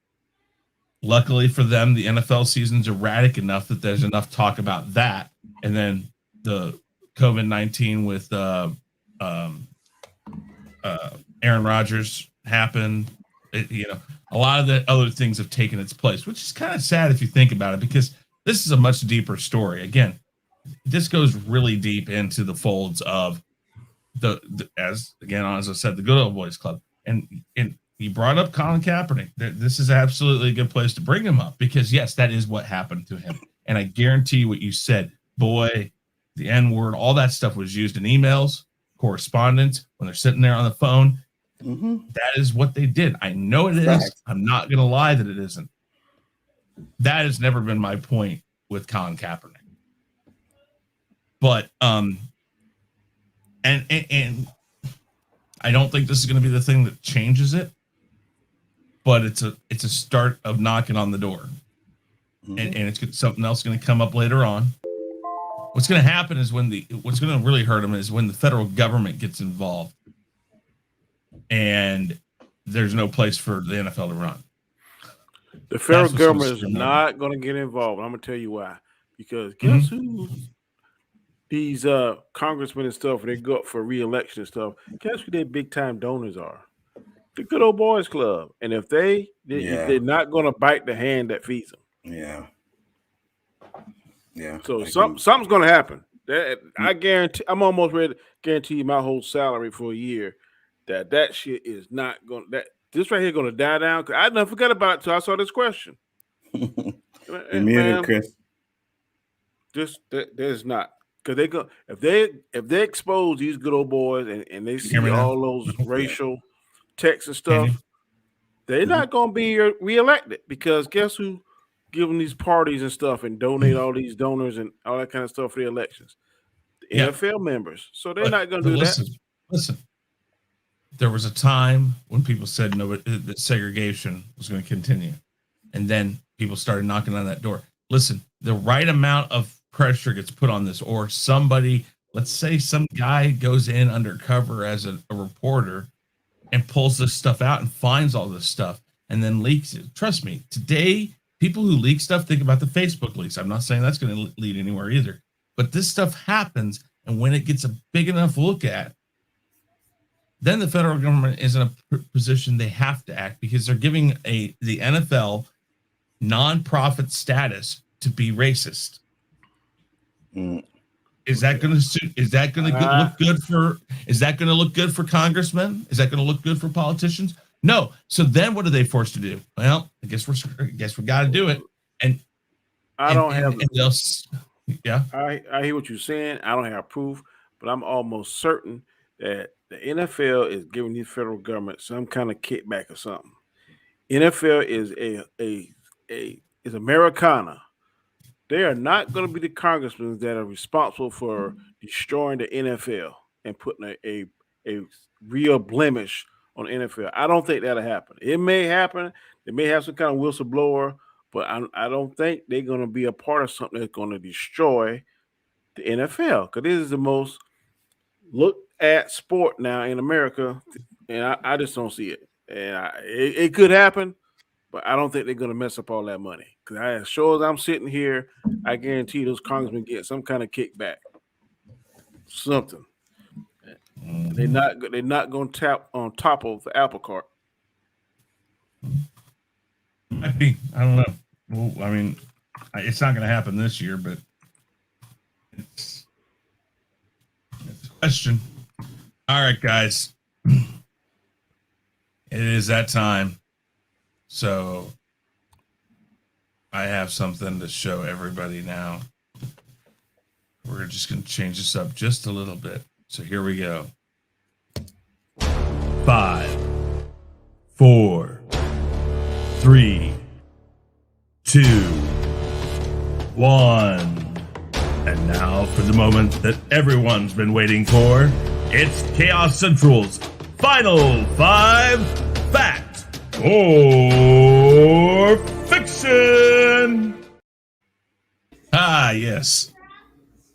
Luckily for them, the NFL season's erratic enough that there's enough talk about that, and then the COVID-19 with Aaron Rodgers happened. A lot of the other things have taken its place, which is kind of sad if you think about it, because this is a much deeper story. Again, this goes really deep into the folds of as Nzo said, the good old boys club. And you brought up Colin Kaepernick. This is absolutely a good place to bring him up, because yes, that is what happened to him. And I guarantee you what you said, boy, the N-word, all that stuff was used in emails, correspondence, when they're sitting there on the phone. That is what they did. I know it is. I'm not going to lie that it isn't. That has never been my point with Colin Kaepernick. But and I don't think this is going to be the thing that changes it. But it's a start of knocking on the door, and it's something else going to come up later on. What's going to happen is what's going to really hurt them is when the federal government gets involved, and there's no place for the NFL to run. The federal government is not going to get involved. I'm going to tell you why. Because guess who? These congressmen and stuff, when they go up for re-election and stuff, guess who their big-time donors are? The good old boys club. And if they're not going to bite the hand that feeds them. Yeah. So something's going to happen. I guarantee. I'm almost ready to guarantee my whole salary for a year that shit is not going. This right here going to die down. Cause I never forgot about it till I saw this question. Man, Chris. There's not, because they go if they expose these good old boys and they see all those racial texts and stuff, they're not going to be reelected, because guess who giving these parties and stuff and donate all these donors and all that kind of stuff for the elections? The NFL members. So they're not going to do that. Listen. There was a time when people said that segregation was going to continue, and then people started knocking on that door. Listen, the right amount of pressure gets put on this, or somebody, let's say some guy goes in undercover as a reporter and pulls this stuff out and finds all this stuff and then leaks it. Trust me, today, people who leak stuff, think about the Facebook leaks. I'm not saying that's going to lead anywhere either, but this stuff happens, and when it gets a big enough look at, then the federal government is in a position they have to act, because they're giving the NFL nonprofit status to be racist. Is that going to look good for? Is that going to look good for congressmen? Is that going to look good for politicians? No. So then, what are they forced to do? Well, I guess we got to do it. And I don't have. Yeah, I hear what you're saying. I don't have proof, but I'm almost certain that the NFL is giving the federal government some kind of kickback or something. NFL is is Americana. They are not going to be the congressmen that are responsible for destroying the NFL and putting a real blemish on the NFL. I don't think that'll happen. It may happen. They may have some kind of whistleblower, but I don't think they're going to be a part of something that's going to destroy the NFL, because this is the most looked at sport now in America and I just don't see it. And it could happen, but I don't think they're going to mess up all that money. Because as sure as I'm sitting here, I guarantee those congressmen get some kind of kickback, something. They're not going to tap on top of the apple cart. Might be. I don't know. Well, I mean, it's not going to happen this year, but it's a question. All right, guys. It is that time. So I have something to show everybody now. We're just going to change this up just a little bit. So here we go. 5, 4, 3, 2, 1. And now for the moment that everyone's been waiting for. It's Khaos Central's Final 5 Fact or Fiction. Ah, yes.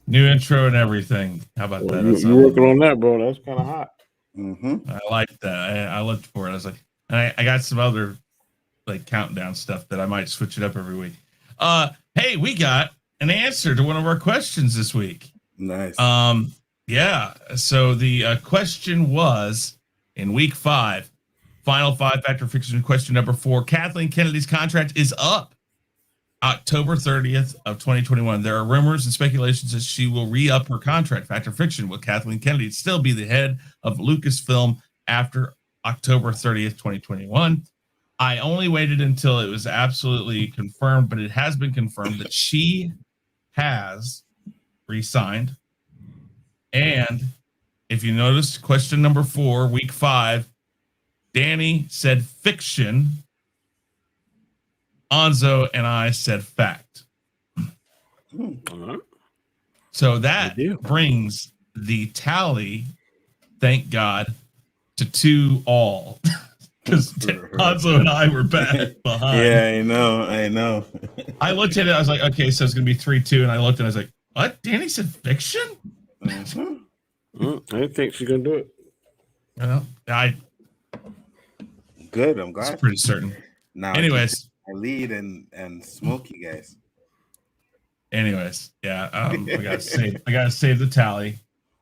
New intro and everything. How about that? You're working on that, bro. That's kind of hot. Mm-hmm. I like that. I looked for it. I was like, and I got some other like countdown stuff that I might switch it up every week. Hey, we got an answer to one of our questions this week. Nice. Yeah. So the question was in week 5, Final 5 Fact or Fiction question number 4. Kathleen Kennedy's contract is up October 30th of 2021. There are rumors and speculations that she will re-up her contract. Fact or Fiction? Will Kathleen Kennedy still be the head of Lucasfilm after October 30th, 2021? I only waited until it was absolutely confirmed, but it has been confirmed that she has re-signed. And if you noticed, question number 4, week 5, Danny said fiction. Nzo and I said fact. So that brings the tally, thank God, to 2-all. Because Nzo and I were back behind. Yeah, I know. I looked at it, I was like, okay, so it's going to be 3-2. And I looked and I was like, what? Danny said fiction? I didn't think she's going to do it. Well, Good, I'm glad. It's pretty certain. Now, anyways. I lead and smoke you guys. Anyways, yeah, I gotta save the tally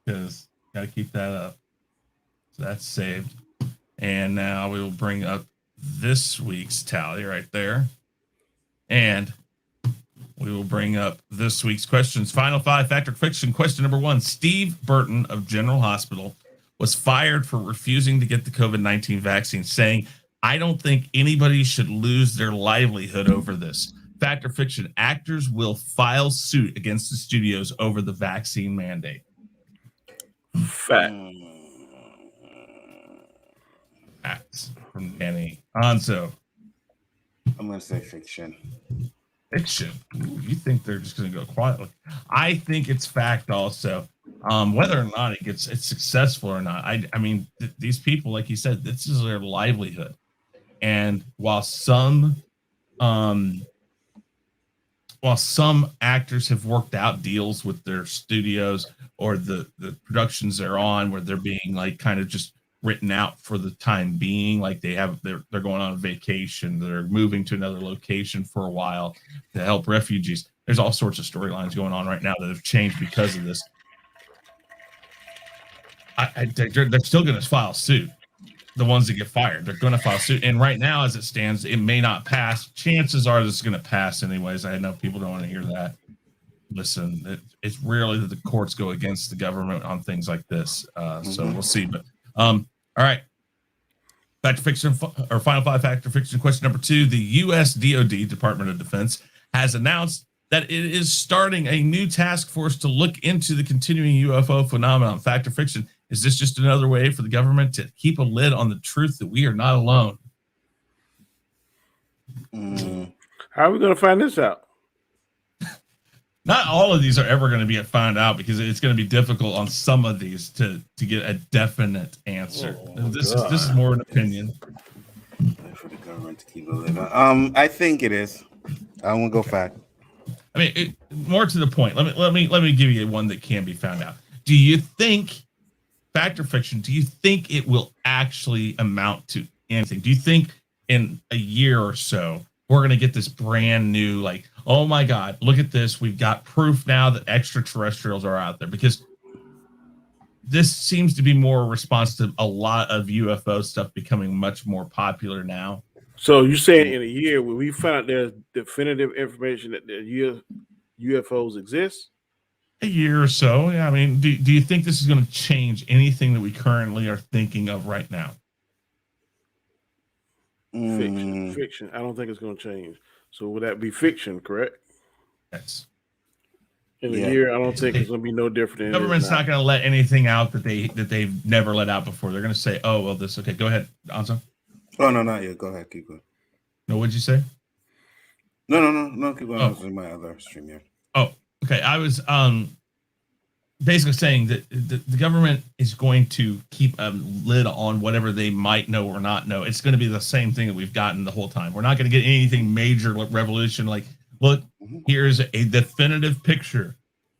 because gotta keep that up. So that's saved, and now we will bring up this week's tally right there, and we will bring up this week's questions. Final 5 Fact or Fiction question number 1. Steve Burton of General Hospital was fired for refusing to get the COVID-19 vaccine, saying, "I don't think anybody should lose their livelihood over this." Fact or Fiction? Actors will file suit against the studios over the vaccine mandate. Fact. Facts from Danny. Nzo. I'm going to say fiction. Fiction. Ooh, you think they're just going to go quietly? I think it's fact also. Whether or not it's successful or not, I mean, these people, like you said, this is their livelihood. And while some actors have worked out deals with their studios or the productions they're on, where they're being like kind of just written out for the time being, like they're going on a vacation, they're moving to another location for a while to help refugees. There's all sorts of storylines going on right now that have changed because of this. They're still going to file suit. The ones that get fired, they're going to file suit. And right now, as it stands, it may not pass. Chances are this is going to pass anyways. I know people don't want to hear that. Listen, it's rarely that the courts go against the government on things like this. So we'll see. But all right. Fact or Fiction, or Final 5 Fact or Fiction question number 2. The U.S. DoD, Department of Defense, has announced that it is starting a new task force to look into the continuing UFO phenomenon. Fact or Fiction? Is this just another way for the government to keep a lid on the truth that we are not alone? How are we going to find this out? Not all of these are ever going to be found out because it's going to be difficult on some of these to get a definite answer. This is more an opinion. For the government to keep a lid on. I think it is. I'm gonna go fact. I mean, more to the point. Let me give you one that can be found out. Do you think fact or fiction, do you think it will actually amount to anything? Do you think in a year or so we're going to get this brand new, like, oh my God, look at this. We've got proof now that extraterrestrials are out there? Because this seems to be more a response to a lot of UFO stuff becoming much more popular now. So you're saying in a year, when we find out there's definitive information that the UFOs exist? A year or so. Yeah, I mean, do you think this is going to change anything that we currently are thinking of right now? Fiction. I don't think it's going to change. So would that be fiction, correct? Yes. In a year, I don't think it's going to be no different. The government's not going to let anything out that they've never let out before. They're going to say, "Oh, well, this." Okay, go ahead, Anzo. Oh no, not yet. Go ahead, keep going. No, what'd you say? No. Keep going. I was in my other stream here. Oh, okay. I was basically saying that the government is going to keep a lid on whatever they might know or not know. It's going to be the same thing that we've gotten the whole time. We're not going to get anything major like revolution. Like, look, here's a definitive picture,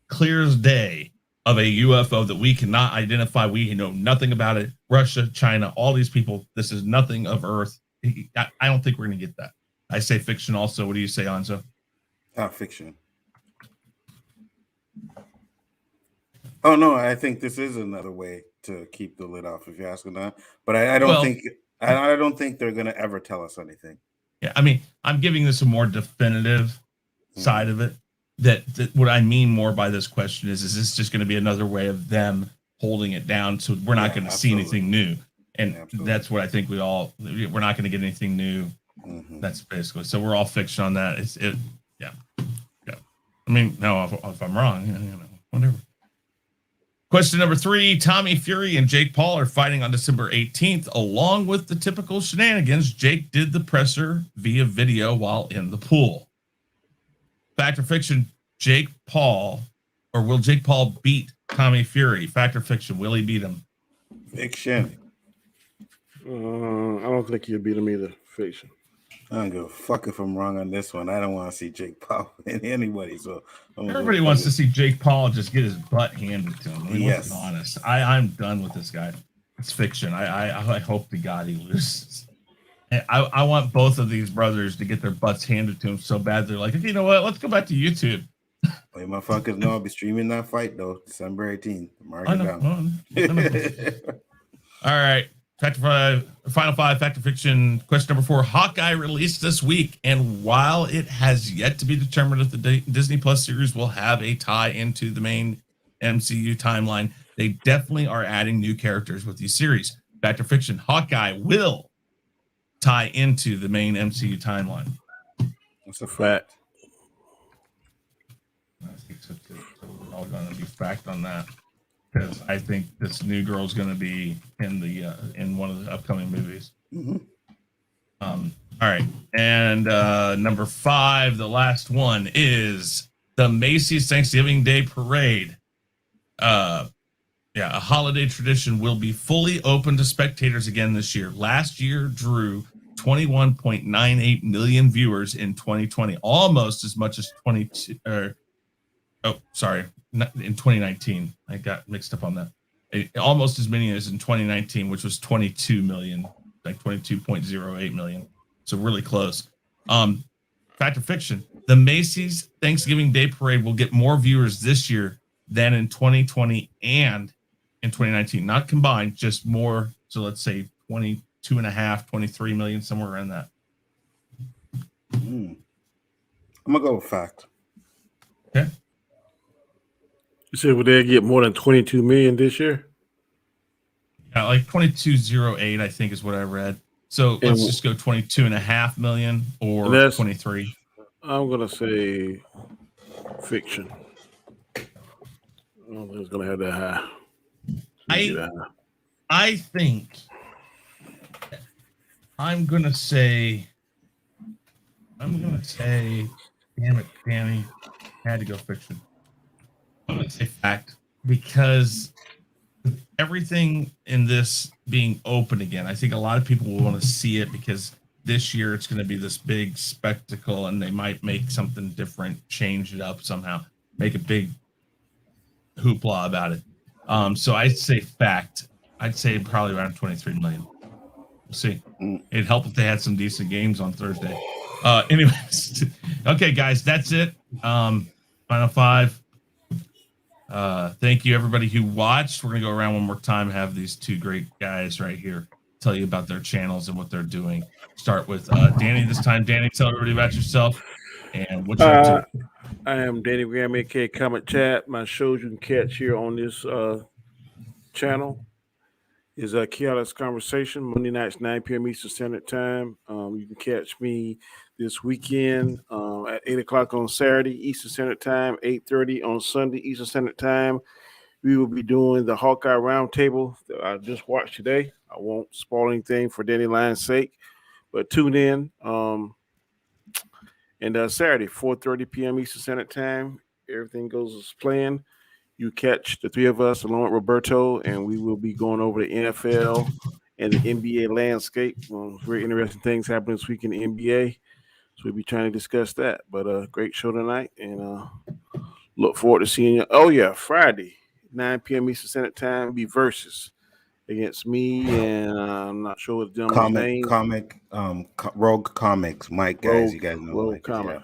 clear as day, of a UFO that we cannot identify. We know nothing about it. Russia, China, all these people. This is nothing of Earth. I don't think we're going to get that. I say fiction also. What do you say, Anzo? Fiction. Oh no, I think this is another way to keep the lid off, if you're asking that. But I don't think they're gonna ever tell us anything. Yeah, I mean, I'm giving this a more definitive side of it. That what I mean more by this question is this just going to be another way of them holding it down, so we're not going to see anything new, and that's what I think we're not going to get anything new. That's basically, so we're all fiction on that. Yeah. I mean, no, if I'm wrong, whatever. Question number 3, Tommy Fury and Jake Paul are fighting on December 18th. Along with the typical shenanigans, Jake did the presser via video while in the pool. Fact or fiction, Jake Paul, or will Jake Paul beat Tommy Fury? Fact or fiction, will he beat him? Fiction. I don't think he'll beat him either. Fiction. I don't give a fuck if I'm wrong on this one. I don't want to see Jake Paul in anybody. So everybody wants to see Jake Paul just get his butt handed to him. I mean, let's be honest. I'm done with this guy. It's fiction. I hope to God he loses. I want both of these brothers to get their butts handed to them so bad they're like, you know what? Let's go back to YouTube. Well, motherfuckers know I'll be streaming that fight though, December 18th. Mark it down. All right. Final 5, fact or fiction. Question number 4. Hawkeye released this week, and while it has yet to be determined if the Disney Plus series will have a tie into the main MCU timeline, they definitely are adding new characters with these series. Fact or fiction, Hawkeye will tie into the main MCU timeline. That's a fact. I think so too. So we're all going to be fact on that. Because I think this new girl is going to be in one of the upcoming movies. All right, and number 5, the last one, is the Macy's Thanksgiving Day Parade. A holiday tradition will be fully open to spectators again this year. Last year drew 21.98 million viewers in 2020, almost as much as 22. In 2019, I got mixed up on that. Almost as many as in 2019, which was 22 million, like 22.08 million. So really close. Fact or fiction, the Macy's Thanksgiving Day Parade will get more viewers this year than in 2020 and in 2019. Not combined, just more. So let's say 22.5, 23 million, somewhere around that. I'm going to go with fact. Okay. You said would they get more than 22 million this year? Yeah, like 22.08, I think is what I read. So let's just go 22.5 million or 23. I'm gonna say fiction. I don't think it's gonna have that high. I think I'm gonna say, damn it, Danny, had to go fiction. I'm going to say fact, because everything in this being open again, I think a lot of people will want to see it because this year it's going to be this big spectacle and they might make something different, change it up somehow, make a big hoopla about it. So I'd say fact. I'd say probably around 23 million. We'll see. It'd help if they had some decent games on Thursday. Anyways, okay, guys, that's it. Final five. Thank you, everybody who watched. We're gonna go around one more time. Have these two great guys right here tell you about their channels and what they're doing. Start with Danny this time. Danny, tell everybody about yourself and what you're up to. I am Danny Graham, aka Comment Chat. My shows you can catch here on this channel is a Chaos Conversation, Monday nights, 9 p.m. Eastern Standard Time. You can catch me this weekend at 8 o'clock on Saturday, Eastern Standard Time, 8:30 on Sunday, Eastern Standard Time. We will be doing the Hawkeye Roundtable that I just watched today. I won't spoil anything for Danny Lyon's sake, but tune in. And Saturday, 4:30 p.m. Eastern Standard Time, everything goes as planned. You catch the three of us along with Roberto, and we will be going over the NFL and the NBA landscape. Very interesting things happening this week in the NBA. So we'll be trying to discuss that. But great show tonight, and look forward to seeing you. Oh, yeah, Friday, 9 p.m. Eastern Standard Time, be versus against me, and I'm not sure what the gentleman's name. Rogue Comics, Mike, guys. You guys know Rogue Mike. Comic.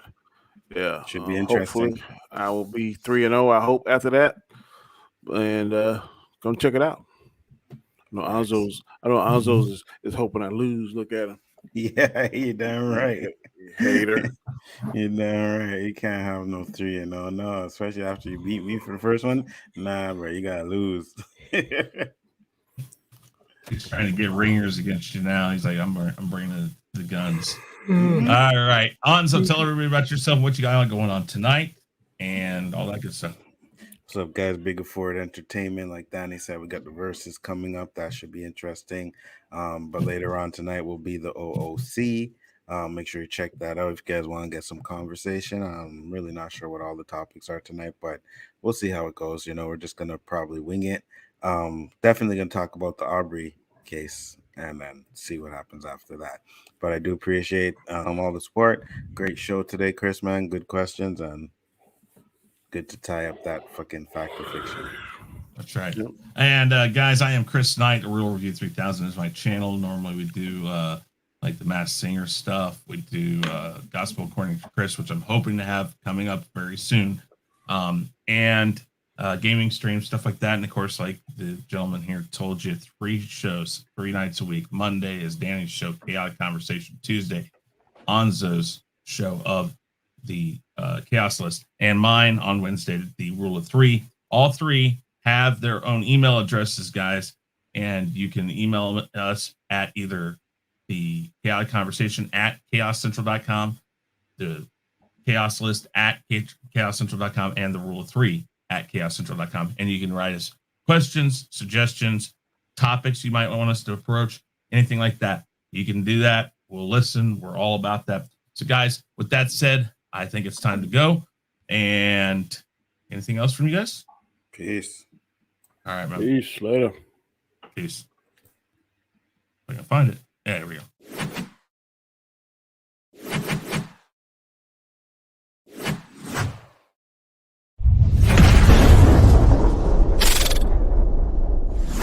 Yeah. Should be interesting. Hopefully, I will be 3-0, I hope, after that. And go check it out. Nzo's is hoping I lose. Look at him. Yeah, you're damn right. Hater. You're damn right. You can't have no 3-0. No, especially after you beat me for the first one. Nah, bro, you gotta lose. He's trying to get ringers against you now. He's like, I'm bringing the guns. All right. So tell everybody about yourself, what you got going on tonight, and all that good stuff. What's up, guys? Biggaford Entertainment. Like Danny said, we got the verses coming up. That should be interesting. But later on tonight will be the OOC. Make sure you check that out if you guys want to get some conversation. I'm really not sure what all the topics are tonight, but we'll see how it goes. We're just going to probably wing it. Definitely going to talk about the Aubrey case and then see what happens after that. But I do appreciate all the support. Great show today, Chris, man. Good questions and good to tie up that fucking fact or fiction. That's right. Yep. And guys, I am Chris Knight. Real Review 3000 is my channel. Normally we do like the Masked Singer stuff. We do Gospel According to Chris, which I'm hoping to have coming up very soon. And gaming stream, stuff like that. And of course, like the gentleman here told you, 3 shows, 3 nights a week. Monday is Danny's show, Chaotic Conversation. Tuesday, Nzo's show of the Chaos List, and mine on Wednesday, the Rule of 3. All 3 have their own email addresses, guys, and you can email us at either the Chaotic Conversation at chaoscentral.com, the Chaos List at chaoscentral.com, and the Rule of 3 at chaoscentral.com. And you can write us questions, suggestions, topics you might want us to approach, anything like that. You can do that. We'll listen. We're all about that. So, guys, with that said, I think it's time to go. And anything else from you guys? Peace. All right, man. Peace. Later. Peace. I can find it. There we go.